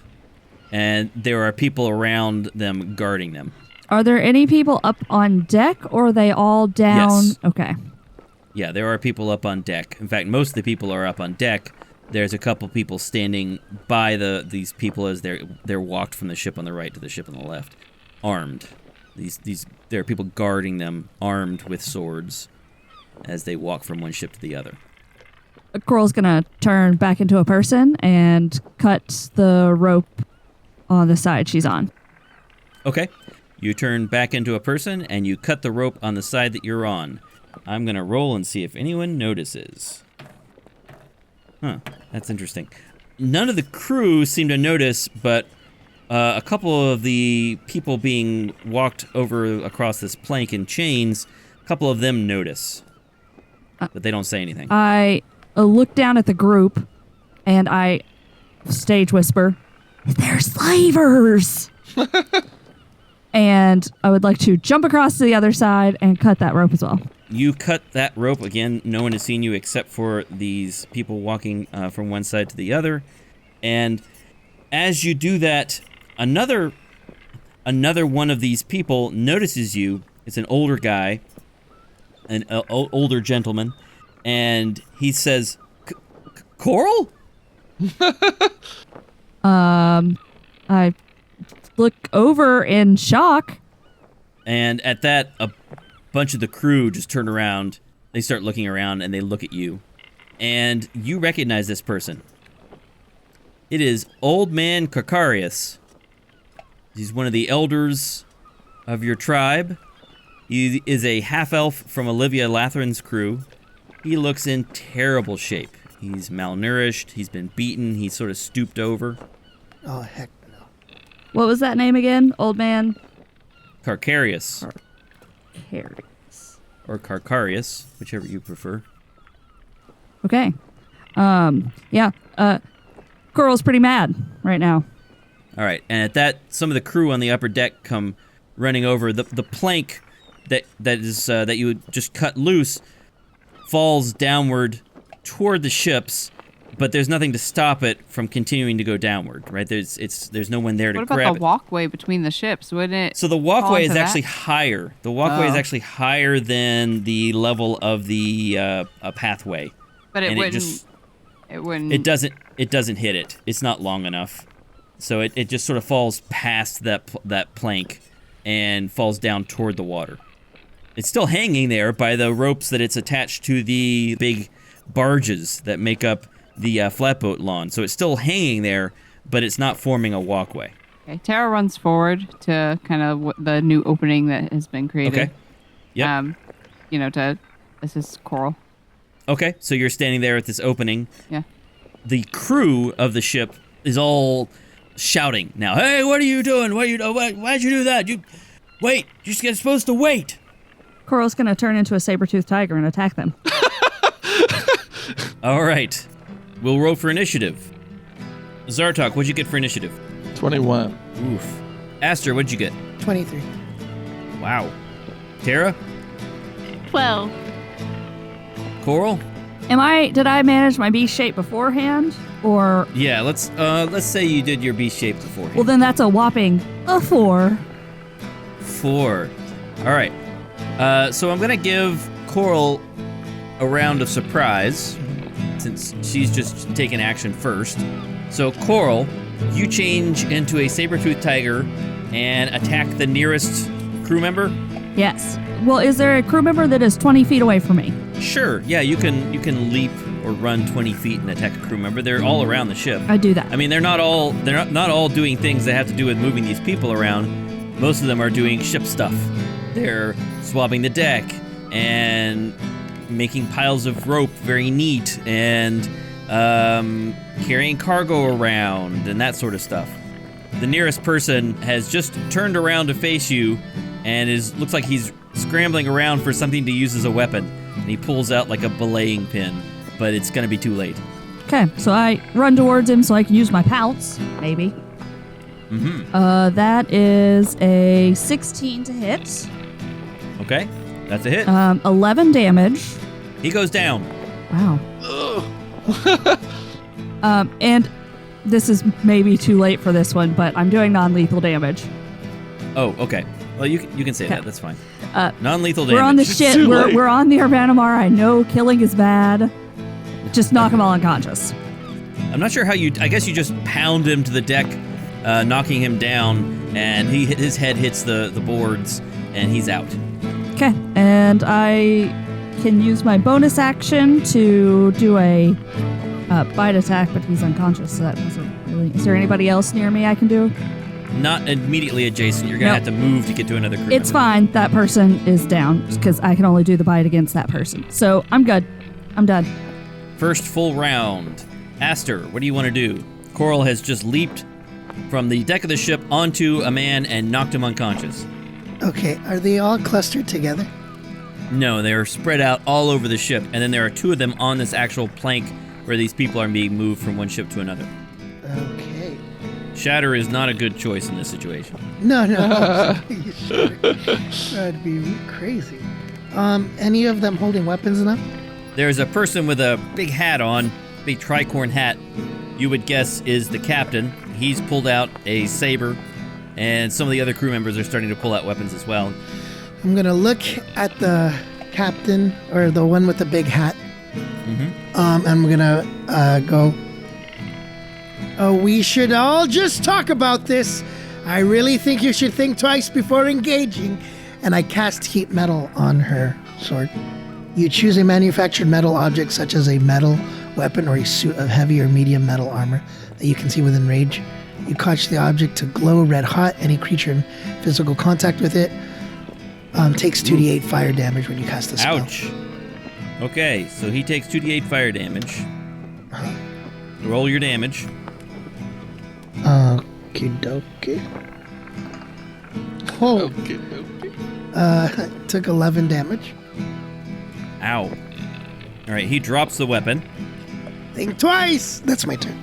And there are people around them guarding them. Are there any people up on deck, or are they all down? Yes. Okay. Yeah, there are people up on deck. In fact, most of the people are up on deck. There's a couple people standing by these people as they're walked from the ship on the right to the ship on the left, armed. There are people guarding them, armed with swords, as they walk from one ship to the other. Coral's gonna turn back into a person and cut the rope on the side she's on. Okay. You turn back into a person and you cut the rope on the side that you're on. I'm gonna roll and see if anyone notices. Huh, that's interesting. None of the crew seem to notice, but a couple of the people being walked over across this plank in chains, a couple of them notice. But they don't say anything. I look down at the group and I stage whisper, "They're slavers!" And I would like to jump across to the other side and cut that rope as well. You cut that rope. Again, no one has seen you except for these people walking from one side to the other. And as you do that, another one of these people notices you. It's an older guy, an older gentleman, and he says, "Coral?" I look over in shock. And at that, a bunch of the crew just turn around. They start looking around and they look at you. And you recognize this person. It is Old Man Carcarius. He's one of the elders of your tribe. He is a half-elf from Olivia Lathran's crew. He looks in terrible shape. He's malnourished. He's been beaten. He's sort of stooped over. Oh, heck no. What was that name again? Old man? Carcarius. Carries. Or Carcarius, whichever you prefer. Okay. Yeah. Coral's pretty mad right now. All right, and at that, some of the crew on the upper deck come running over. The plank that you would just cut loose falls downward toward the ships, but there's nothing to stop it from continuing to go downward. Right? There's no one there to What grab about the it. walkway between the ships? Wouldn't it? So the walkway is fall into actually that? higher. The walkway is Oh. actually higher than the level of the pathway. But it and wouldn't. It wouldn't. It doesn't hit it. It's not long enough. So it just sort of falls past that plank and falls down toward the water. It's still hanging there by the ropes that it's attached to the big barges that make up the flatboat lawn. So it's still hanging there, but it's not forming a walkway. Okay, Tara runs forward to kind of the new opening that has been created. Okay. Yep. To assist Coral. Okay, so you're standing there at this opening. Yeah. The crew of the ship is all shouting now. "Hey, what are you doing? Why'd you do that? Wait, you're supposed to wait." Coral's gonna turn into a saber-toothed tiger and attack them. All right. We'll roll for initiative. Zartok, what'd you get for initiative? 21. Oof. Aster, what'd you get? 23. Wow. Tara? 12. Coral? Did I manage my beast shape beforehand? Or, Yeah, let's say you did your B shape beforehand. well, then that's a whopping 4. 4. All right. So I'm going to give Coral a round of surprise, since she's just taken action first. So, Coral, you change into a saber-toothed tiger and attack the nearest crew member? Yes. Well, is there a crew member that is 20 feet away from me? Sure. Yeah, you can leap or run 20 feet and attack a crew member. They're all around the ship. I do that. I mean, they're not all doing things that have to do with moving these people around. Most of them are doing ship stuff. They're swabbing the deck and making piles of rope very neat and carrying cargo around and that sort of stuff. The nearest person has just turned around to face you and looks like he's scrambling around for something to use as a weapon. And he pulls out like a belaying pin, but it's going to be too late. Okay, so I run towards him so I can use my pounce, maybe. Mm-hmm. That is a 16 to hit. Okay, that's a hit. 11 damage. He goes down. Wow. And this is maybe too late for this one, but I'm doing non-lethal damage. Oh, okay. Well, you can say that. That's fine. Non-lethal damage. We're on the shit. We're on the Urbanamar. I know killing is bad. Just knock them all unconscious. I'm not sure how you... I guess you just pound him to the deck, knocking him down, and his head hits the boards, and he's out. Okay, and I can use my bonus action to do a bite attack, but he's unconscious, so that doesn't really... Is there anybody else near me I can do? Not immediately adjacent. You're going to have to move to get to another crew It's member. fine. That person is down, because I can only do the bite against that person. So I'm good. I'm done. First full round. Aster, what do you want to do? Coral has just leaped from the deck of the ship onto a man and knocked him unconscious. Okay, are they all clustered together? No, they are spread out all over the ship, and then there are two of them on this actual plank where these people are being moved from one ship to another. Okay. Shatter is not a good choice in this situation. No. You sure? That'd be crazy. Any of them holding weapons enough? There's a person with a big hat on, big tricorn hat. You would guess is the captain. He's pulled out a saber, and some of the other crew members are starting to pull out weapons as well. I'm gonna look at the captain, or the one with the big hat. I'm gonna go. Oh, we should all just talk about this. I really think you should think twice before engaging. And I cast heat metal on her sword. You choose a manufactured metal object such as a metal weapon or a suit of heavy or medium metal armor that you can see within range. You cause the object to glow red hot. Any creature in physical contact with it takes 2d8 fire damage when you cast the spell. Ouch. Okay, so he takes 2d8 fire damage. Roll your damage. Okie dokie. Oh, took 11 damage. Ow. All right, he drops the weapon. Think twice. That's my turn.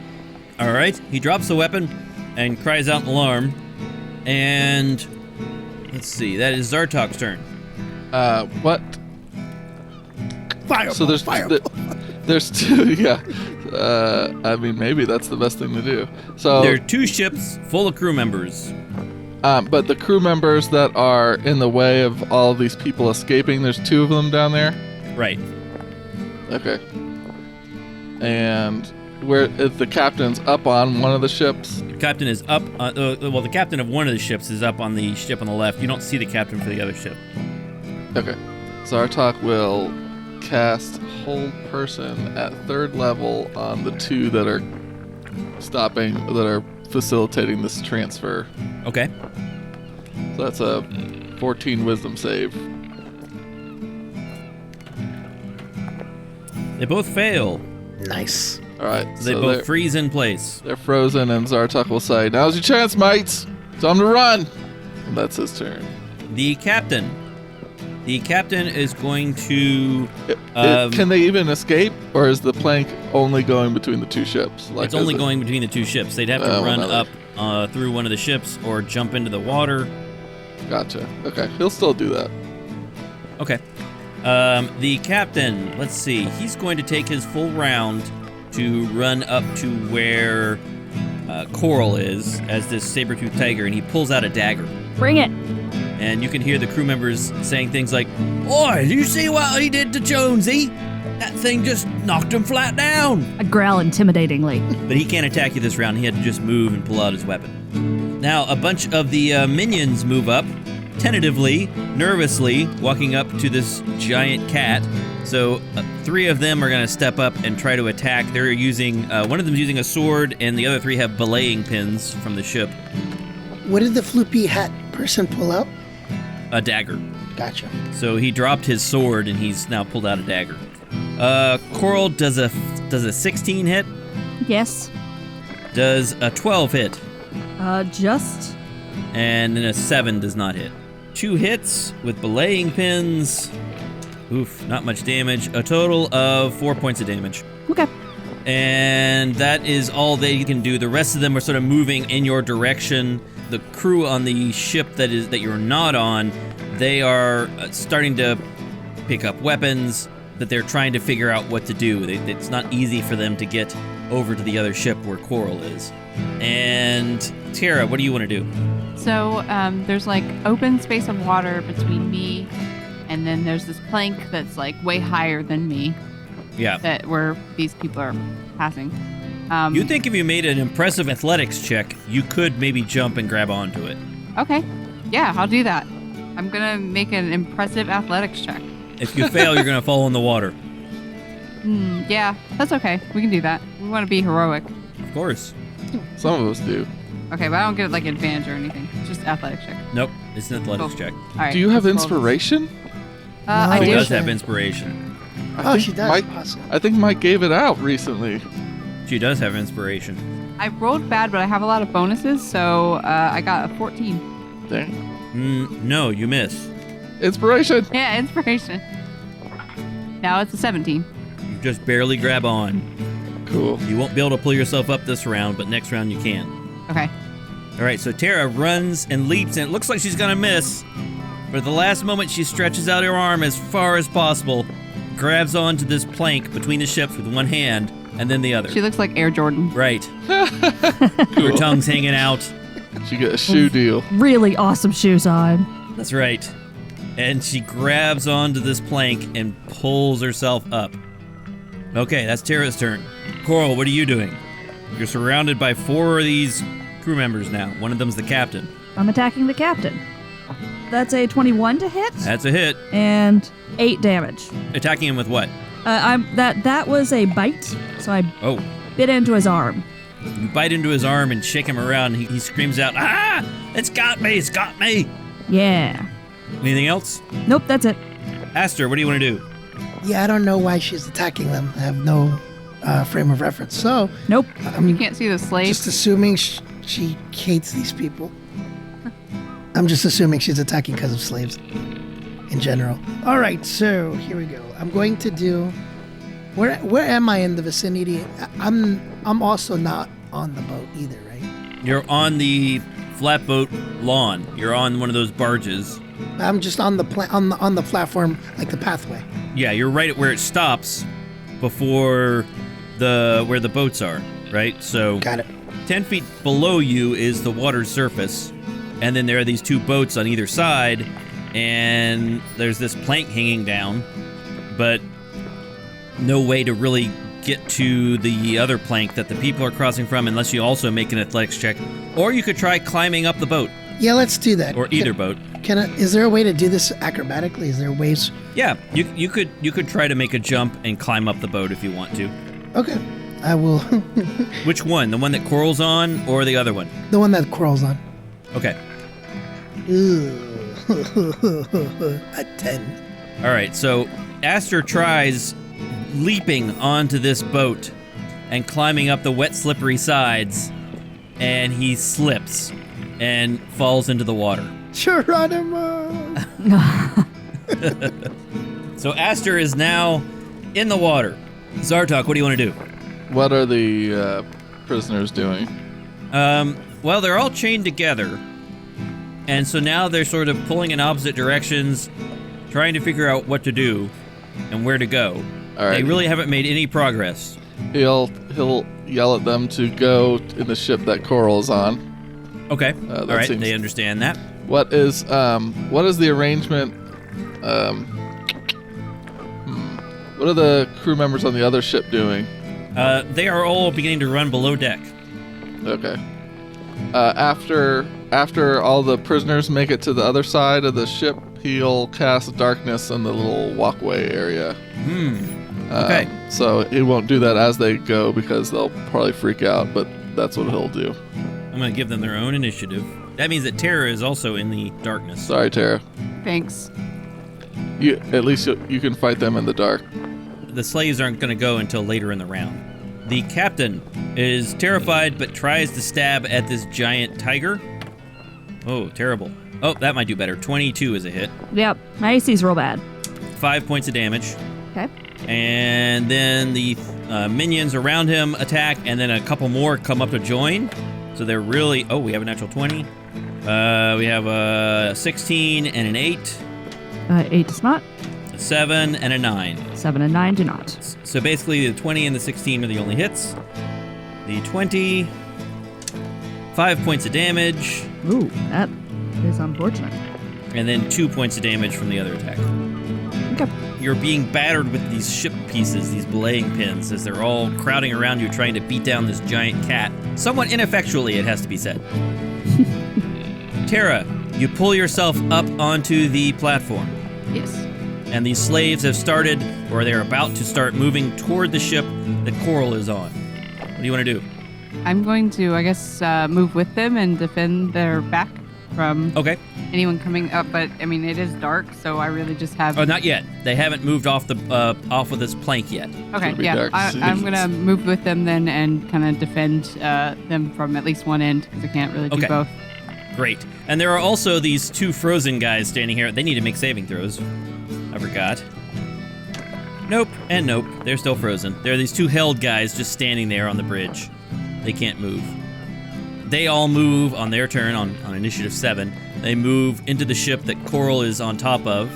All right, he drops the weapon and cries out in alarm. And let's see, that is Zartok's turn. What? Fire. So there's two, yeah. I mean, maybe that's the best thing to do. So There are two ships full of crew members. but the crew members that are in the way of all of these people escaping, there's two of them down there. Right. Okay. And where if the captain's up on one of the ships? The captain is up. The captain of one of the ships is up on the ship on the left. You don't see the captain for the other ship. Okay. Zartok will cast Hold Person at 3rd level on the two that are facilitating this transfer. Okay. So that's a 14 Wisdom save. They both fail. Nice. All right. They so both freeze in place. they're frozen, and Zartok will say, "Now's your chance, mates. Time to run." And that's his turn. The captain is going to. Can they even escape, or is the plank only going between the two ships? Like, It's only going between the two ships. They'd have to run another. up through one of the ships or jump into the water. Gotcha. Okay, he'll still do that. Okay. The captain, let's see. He's going to take his full round to run up to where Coral is as this saber-toothed tiger, and he pulls out a dagger. Bring it. And you can hear the crew members saying things like, "Oi, did you see what he did to Jonesy? That thing just knocked him flat down." I growl intimidatingly. But he can't attack you this round. He had to just move and pull out his weapon. Now, a bunch of the minions move up, tentatively, nervously, walking up to this giant cat So 3 of them are going to step up and try to attack. They're using, one of them's using a sword, and the other 3 have belaying pins from the ship. What did the floopy hat person pull out? A dagger. Gotcha. So he dropped his sword, and he's now pulled out a dagger. Coral, does a 16 hit? Yes. Does a 12 hit? Just. And then a 7 does not hit. 2 hits with belaying pins. Oof, not much damage. A total of 4 points of damage. Okay. And that is all they can do. The rest of them are sort of moving in your direction. The crew on the ship that you're not on, they are starting to pick up weapons that they're trying to figure out what to do. It's not easy for them to get over to the other ship where Coral is. And Tara, what do you want to do? So there's like open space of water between me, and then there's this plank that's like way higher than me. Yeah. That where these people are passing. You think if you made an impressive athletics check, you could maybe jump and grab onto it. Okay. Yeah, I'll do that. I'm gonna make an impressive athletics check. If you fail, you're going to fall in the water. Yeah, that's okay. We can do that. We want to be heroic. Of course. Some of us do. Okay, but I don't get like advantage or anything. It's just athletics check. Nope, it's an athletics Cool. check. All right. Do you have let's roll this. inspiration? I She do. does have inspiration. Oh, she does. Mike, Awesome. I think Mike gave it out recently. She does have inspiration. I rolled bad, but I have a lot of bonuses, so I got a 14. Dang. No, you miss. Inspiration. Yeah, inspiration. Now it's a 17. You just barely grab on. Cool. You won't be able to pull yourself up this round, but next round you can. Okay. All right, so Tara runs and leaps, and it looks like she's going to miss. But at the last moment, she stretches out her arm as far as possible, grabs onto this plank between the ships with one hand, and then the other. She looks like Air Jordan. Right. Her tongue's hanging out. She got a shoe deal. Really awesome shoes on. That's right. And she grabs onto this plank and pulls herself up. Okay, that's Tara's turn. Coral, what are you doing? You're surrounded by 4 of these crew members now. One of them's the captain. I'm attacking the captain. That's a 21 to hit That's a hit. and 8 damage. Attacking him with what? That was a bite, so I Oh, bit into his arm. you bite into his arm and shake him around. And he screams out, "Ah! It's got me! It's got me!" Yeah. Anything else? Nope, that's it. Aster, what do you want to do? Yeah, I don't know why she's attacking them. I have no frame of reference. So Nope. You can't see the slaves. just assuming she hates these people. I'm just assuming she's attacking because of slaves in general. All right, so here we go. I'm going to do. Where am I in the vicinity? I'm also not on the boat either, right? You're on the flatboat lawn. You're on one of those barges. I'm just on the on the platform, like the pathway. Yeah, you're right at where it stops before where the boats are, right? So Got it. 10 feet below you is the water's surface, and then there are these 2 boats on either side, and there's this plank hanging down, but no way to really get to the other plank that the people are crossing from unless you also make an athletics check. Or you could try climbing up the boat, Yeah, let's do that. or either boat. Is there a way to do this acrobatically? Is there ways? Yeah, you could try to make a jump and climb up the boat if you want to. Okay, I will. Which one? The one that Coral's on, or the other one? The one that crawls on. Okay. Ooh. A 10. All right, so Aster tries leaping onto this boat and climbing up the wet, slippery sides, and he slips and falls into the water. Geronimo. So Aster is now in the water. Zartok, what do you want to do? What are the prisoners doing? Well, they're all chained together, and so now they're sort of pulling in opposite directions, trying to figure out what to do and where to go. All right. They really haven't made any progress. He'll yell at them to go in the ship that Coral's on. Okay. That All right. seems- They understand that. What is the arrangement? What are the crew members on the other ship doing? They are all beginning to run below deck. Okay. After all the prisoners make it to the other side of the ship, he'll cast darkness in the little walkway area. Okay. So he won't do that as they go because they'll probably freak out, but that's what he'll do. I'm going to give them their own initiative. That means that Tara is also in the darkness. Sorry, Tara. Thanks. At least you can fight them in the dark. The slaves aren't going to go until later in the round. The captain is terrified but tries to stab at this giant tiger. Oh, terrible. Oh, that might do better. 22 is a hit. Yep, my AC's real bad. 5 points of damage. Okay. And then the minions around him attack, and then a couple more come up to join. So they're really... Oh, we have a natural 20. We have a 16 and an 8. 8 does not. A 7 and a 9. 7 and 9 do not. So basically the 20 and the 16 are the only hits. The 20... 5 points of damage. Ooh, that is unfortunate. And then 2 points of damage from the other attack. Okay. You're being battered with these ship pieces, these belaying pins, as they're all crowding around you trying to beat down this giant cat. Somewhat ineffectually, it has to be said. Tara, you pull yourself up onto the platform. Yes. And these slaves have started, or they're about to start moving toward the ship that Coral is on. What do you want to do? I'm going to, I guess, move with them and defend their back from Okay. anyone coming up. But I mean, it is dark, so I really just have. Oh, not yet. They haven't moved off the off of this plank yet. Okay, It'll be yeah, dark I'm soon. gonna move with them then and kind of defend them from at least one end because I can't really do Okay. both. Great. And there are also these two frozen guys standing here. They need to make saving throws. I forgot. Nope, and nope. They're still frozen. There are these two held guys just standing there on the bridge. They can't move. They all move on their turn on initiative 7. They move into the ship that Coral is on top of.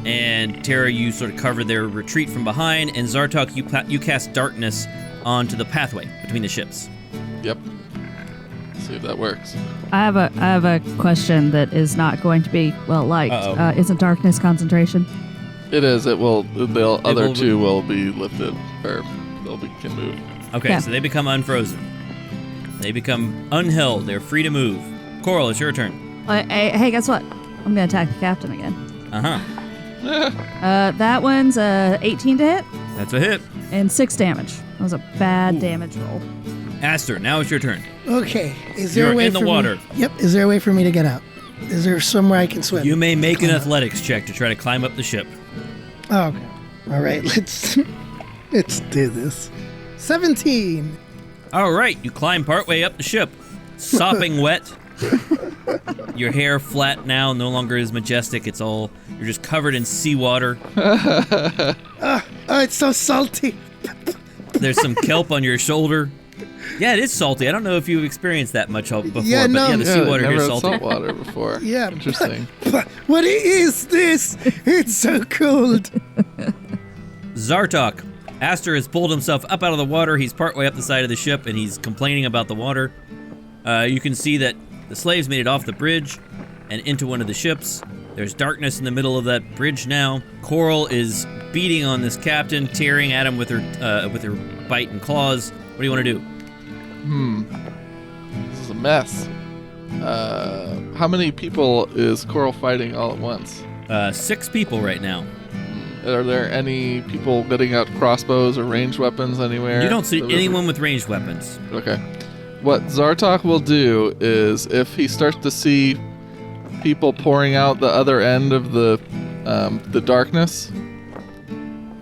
And Tara, you sort of cover their retreat from behind. And Zartok, you cast darkness onto the pathway between the ships. Yep. See if that works. I have a question that is not going to be well liked. Uh-oh. Isn't darkness concentration? It is. It will. The other will- two will be lifted, or can move. Okay, Yeah. so they become unfrozen. They become unheld. They're free to move. Coral, it's your turn. Hey, guess what? I'm gonna attack the captain again. Uh-huh. That one's 18 to hit That's a hit. and 6 damage. That was a bad damage roll. Aster, now it's your turn. Okay. Is there You're a way in the for water. Me? Yep. Is there a way for me to get out? Is there somewhere I can swim? You may make an athletics check to try to climb up the ship. Oh, okay. All right. Let's do this. 17. All right, you climb partway up the ship, sopping wet. Your hair flat now, no longer as majestic. You're just covered in seawater. Oh, it's so salty. There's some kelp on your shoulder. Yeah, it is salty. I don't know if you've experienced that much before, Yeah, but no. yeah, the Yeah, seawater never here is had salty. salt water before. Yeah. Interesting. But what is this? It's so cold. Zartok. Aster has pulled himself up out of the water. He's partway up the side of the ship, and he's complaining about the water. You can see that the slaves made it off the bridge and into one of the ships. There's darkness in the middle of that bridge now. Coral is beating on this captain, tearing at him with her bite and claws. What do you want to do? This is a mess. How many people is Coral fighting all at once? 6 people right now. Are there any people getting out crossbows or ranged weapons anywhere? You don't see The river? anyone with ranged weapons. Okay. What Zartok will do is, if he starts to see people pouring out the other end of the darkness,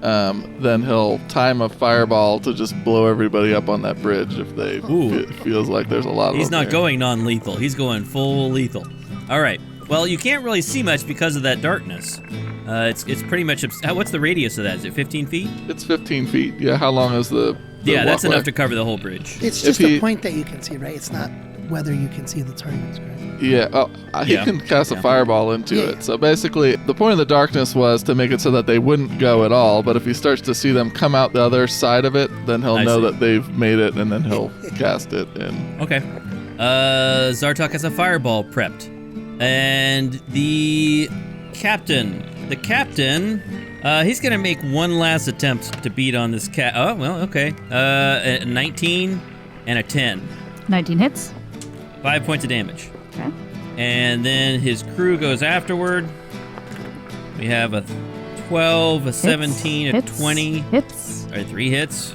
then he'll time a fireball to just blow everybody up on that bridge if they it feels like there's a lot of He's them not there. going non-lethal. He's going full lethal. All right. Well, you can't really see much because of that darkness. It's pretty much... What's the radius of that? Is it 15 feet? It's 15 feet. Yeah, how long is the Yeah, that's walkway? enough to cover the whole bridge. It's If just he- a point that you can see, right? It's not whether you can see the targets, right? Yeah, he Yeah. can cast Yeah. a fireball into Yeah. it. So basically, the point of the darkness was to make it so that they wouldn't go at all. But if he starts to see them come out the other side of it, then he'll I know see. that they've made it, and then he'll cast it. And Okay. Zartok has a fireball prepped. And the captain, he's going to make one last attempt to beat on this cat. Oh, well, okay. A 19 and a 10. 19 hits. 5 points of damage. Okay. And then his crew goes afterward. We have a 12, a 17, a Hits. 20. Hits. All right, 3 hits.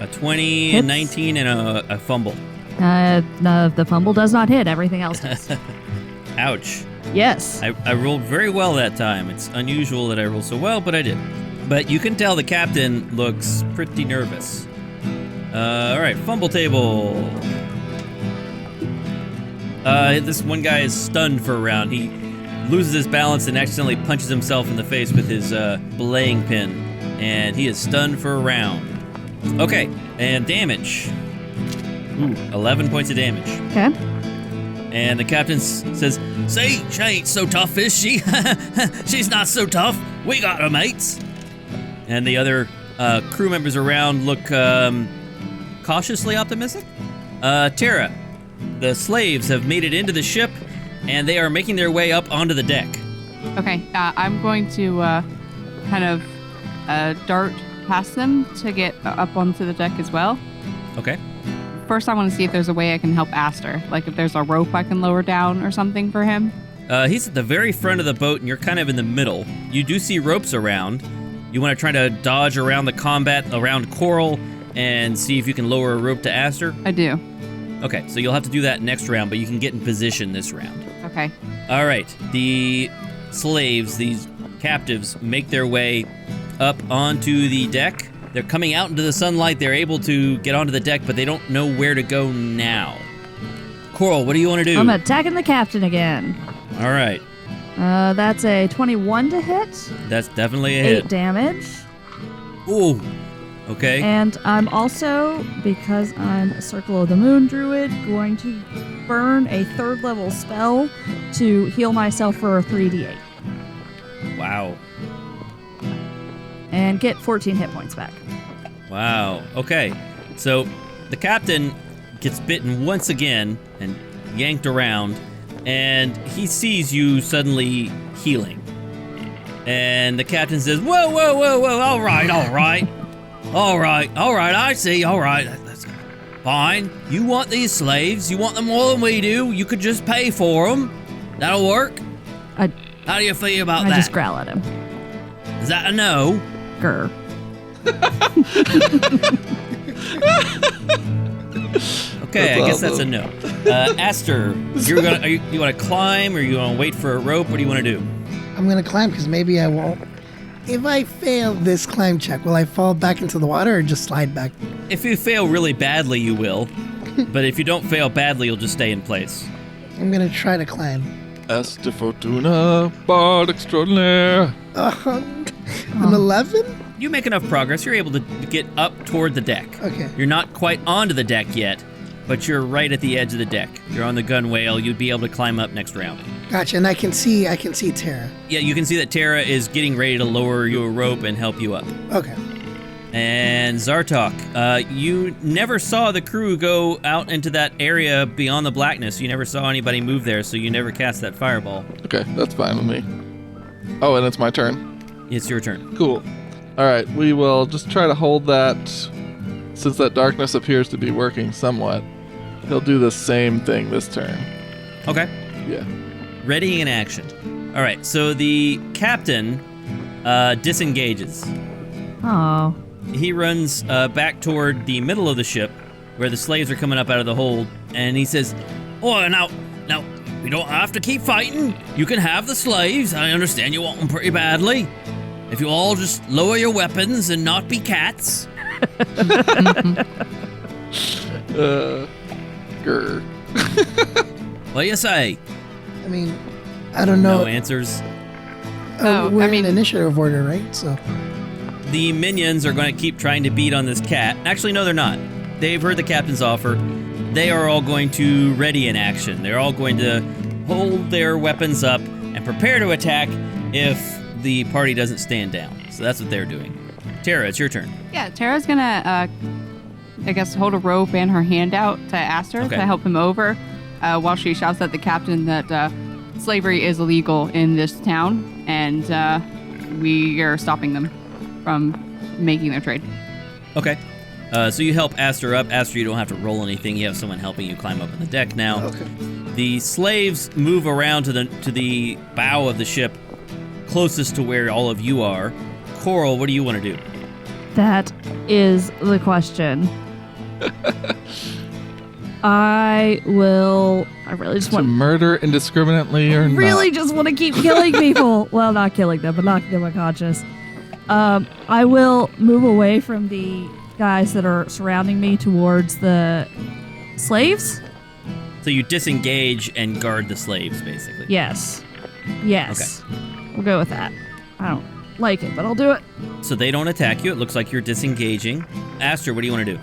A 20, a Hits. 19, and a fumble. No, the fumble does not hit. Everything else does. Ouch. Yes. I rolled very well that time. It's unusual that I roll so well, but I did. But you can tell the captain looks pretty nervous. All right, fumble table. This one guy is stunned for a round. He loses his balance and accidentally punches himself in the face with his belaying pin. And he is stunned for a round. Okay, and damage. Ooh, 11 points of damage. Okay. And the captain says, "See, she ain't so tough, is she? She's not so tough. We got her, mates." And the other crew members around look cautiously optimistic. Tara, the slaves have made it into the ship, and they are making their way up onto the deck. Okay, I'm going to kind of dart past them to get up onto the deck as well. Okay. First, I want to see if there's a way I can help Aster. Like if there's a rope I can lower down or something for him. He's at the very front of the boat, and you're kind of in the middle. You do see ropes around. You want to try to dodge around the combat around Coral and see if you can lower a rope to Aster? I do. Okay, so you'll have to do that next round, but you can get in position this round. Okay. All right, the slaves, these captives, make their way up onto the deck. They're coming out into the sunlight. They're able to get onto the deck, but they don't know where to go now. Coral, what do you want to do? I'm attacking the captain again. All right, That's a 21 to hit. that's definitely a 8 hit. damage. Ooh, okay. And I'm also, because I'm a Circle of the Moon druid, going to burn a 3rd level spell to heal myself for a 3d8. Wow. And get 14 hit points back. Wow. Okay. So the captain gets bitten once again and yanked around, and he sees you suddenly healing. And the captain says, "Whoa, whoa, whoa, whoa, all right, all right. All right, I see, all right. That's fine. You want these slaves, you want them more than we do, you could just pay for them. That'll work. I How do you feel about that? just growl at him. Is that a no?" Grr. Okay, That's I guess that's a awesome. no. Aster, you want to climb or you want to wait for a rope? What do you want to do? I'm gonna climb because maybe I won't. If I fail this climb check, will I fall back into the water or just slide back? If you fail really badly, you will. But if you don't fail badly, you'll just stay in place. I'm gonna try to climb. Este Fortuna, Bard Extraordinaire. An 11? You make enough progress, you're able to get up toward the deck. Okay. You're not quite onto the deck yet, but you're right at the edge of the deck. You're on the gunwale. You'd be able to climb up next round. Gotcha, and I can see Tara. Yeah, you can see that Tara is getting ready to lower you a rope and help you up. Okay. And Zartok, you never saw the crew go out into that area beyond the blackness. You never saw anybody move there, so you never cast that fireball. Okay, that's fine with me. Oh, and it's my turn. It's your turn. Cool. All right, we will just try to hold that. Since that darkness appears to be working somewhat, he'll do the same thing this turn. Okay. Yeah. Ready in action. All right, so the captain disengages. Oh. He runs back toward the middle of the ship where the slaves are coming up out of the hold, and he says, "Oh, now, we don't have to keep fighting. You can have the slaves. I understand you want them pretty badly. If you all just lower your weapons and not be cats." Grr. What do you say? I mean, I don't know. No answers. We're in initiative order, right? So. The minions are going to keep trying to beat on this cat. Actually, no, they're not. They've heard the captain's offer. They are all going to ready in action. They're all going to hold their weapons up and prepare to attack if the party doesn't stand down. So that's what they're doing. Tara, it's your turn. Yeah, Tara's gonna, I guess, hold a rope and her hand out to Aster Okay. to help him over, while she shouts at the captain that slavery is illegal in this town, and we are stopping them from making their trade. Okay. So you help Aster up. Aster, you don't have to roll anything. You have someone helping you climb up on the deck now. Okay. The slaves move around to the bow of the ship, closest to where all of you are. Coral, what do you want to do? That is the question. I really just To want murder indiscriminately or really not? just want to keep killing people. Well, not killing them, but knocking them unconscious. I will move away from the guys that are surrounding me towards the slaves. So you disengage and guard the slaves, basically. Yes. We'll go with that. I don't like it, but I'll do it. So they don't attack you. It looks like you're disengaging. Aster, what do you want to do?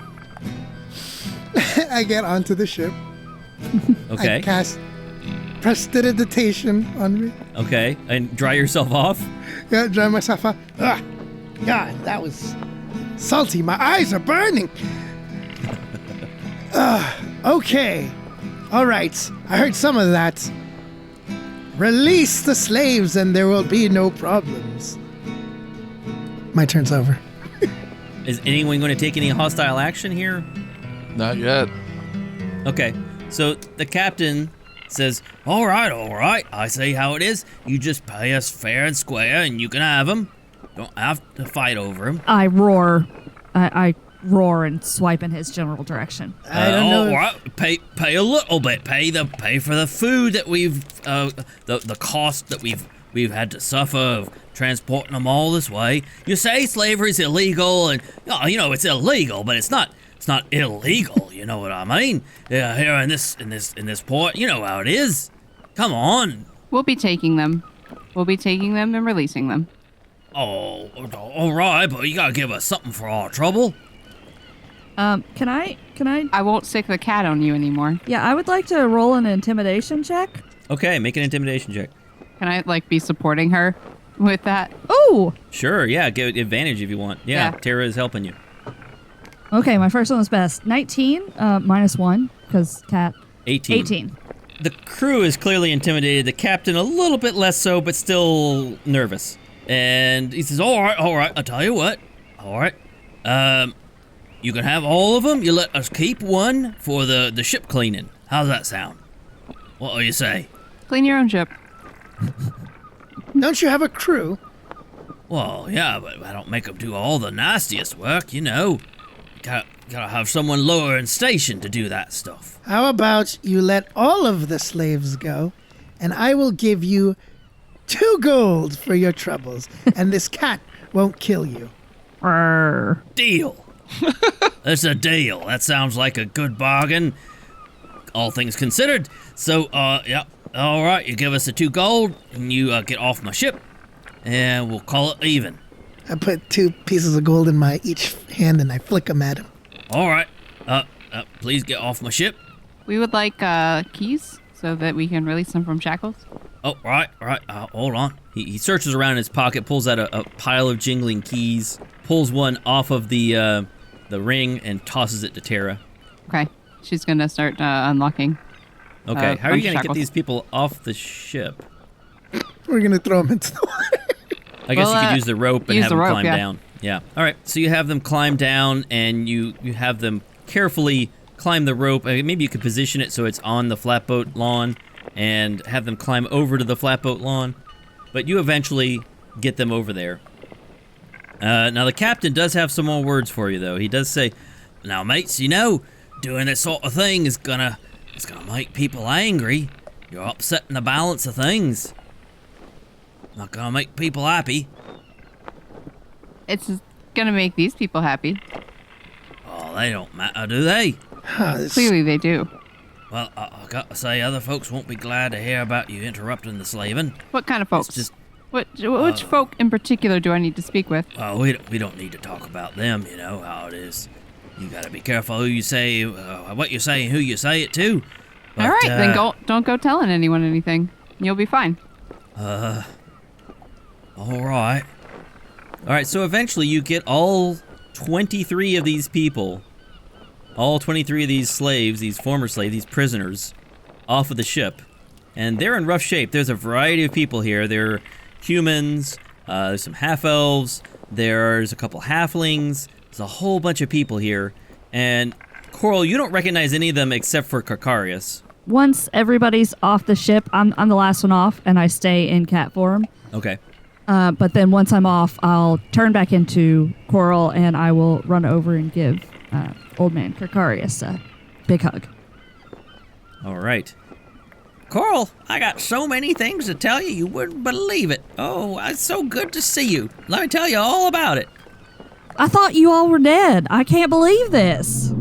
I get onto the ship. Okay. I cast prestidigitation on me. Okay. And dry yourself off? Yeah, dry myself up. Ah, God, that was salty. My eyes are burning. Okay. All right. I heard some of that. Release the slaves and there will be no problems. My turn's over. Is anyone going to take any hostile action here? Not yet. Okay. So the captain says, all right. I see how it is. You just pay us fair and square and you can have them. Don't have to fight over them. I roar. I roar and swipe in his general direction. I don't know. All right. Pay a little bit. Pay for the food that we've the cost that we've had to suffer of transporting them all this way. You say slavery's illegal, and it's illegal, but it's not illegal. You know what I mean? Here in this port, you know how it is. Come on. We'll be taking them. And releasing them. Oh, all right, but you gotta give us something for our trouble. Can I? I won't sick the cat on you anymore. Yeah, I would like to roll an intimidation check. Okay, make an intimidation check. Can I, be supporting her with that? Ooh! Sure, yeah, give advantage if you want. Yeah, Tara is helping you. Okay, my first one was best. 19, minus 1, because cat. 18. The crew is clearly intimidated. The captain a little bit less so, but still nervous. And he says, all right, I'll tell you what. All right. You can have all of them. You let us keep one for the ship cleaning. How's that sound? What do you say? Clean your own ship. Don't you have a crew? Well, yeah, but I don't make them do all the nastiest work, you know. Gotta have someone lower in station to do that stuff. How about you let all of the slaves go, and I will give you 2 gold for your troubles, and this cat won't kill you. Arr. Deal. That's a deal. That sounds like a good bargain, all things considered. So, yeah, all right, you give us the 2 gold, and you get off my ship, and we'll call it even. I put 2 pieces of gold in my each hand, and I flick them at him. All right. Please get off my ship. We would like keys so that we can release them from shackles. Oh, right. Hold on. He searches around in his pocket, pulls out a pile of jingling keys, pulls one off of the ring, and tosses it to Tara. Okay. She's going to start unlocking. Okay. How are you going to get shackles. these people off the ship? We're going to throw them into the water. I guess Well, you could use the rope and use have the them rope, climb yeah. down. Yeah. All right. So you have them climb down, and you have them carefully climb the rope. Maybe you could position it so it's on the flatboat lawn and have them climb over to the flatboat lawn. But you eventually get them over there. Now, the captain does have some more words for you, though. He does say, now, mates, doing this sort of thing is gonna make people angry. You're upsetting the balance of things. Not gonna make people happy. It's going to make these people happy. Oh, they don't matter, do they? Clearly they do. Well, I gotta say, other folks won't be glad to hear about you interrupting the slaving. What kind of folks? It's just, Which folk in particular do I need to speak with? we don't need to talk about them. You know how it is. You gotta be careful who you say, what you say, and who you say it to. But, All right, then don't go telling anyone anything. You'll be fine. All right. All right. So eventually, you get all 23 of these people, all 23 of these slaves, these former slaves, these prisoners, off of the ship, and they're in rough shape. There's a variety of people here. There are humans. There's some half elves. There's a couple halflings. There's a whole bunch of people here, and Coral, you don't recognize any of them except for Carcarius. Once everybody's off the ship, I'm the last one off, and I stay in cat form. Okay. But then once I'm off, I'll turn back into Coral and I will run over and give Old Man Kirkarius a big hug. All right. Coral, I got so many things to tell you wouldn't believe it. Oh, it's so good to see you. Let me tell you all about it. I thought you all were dead. I can't believe this.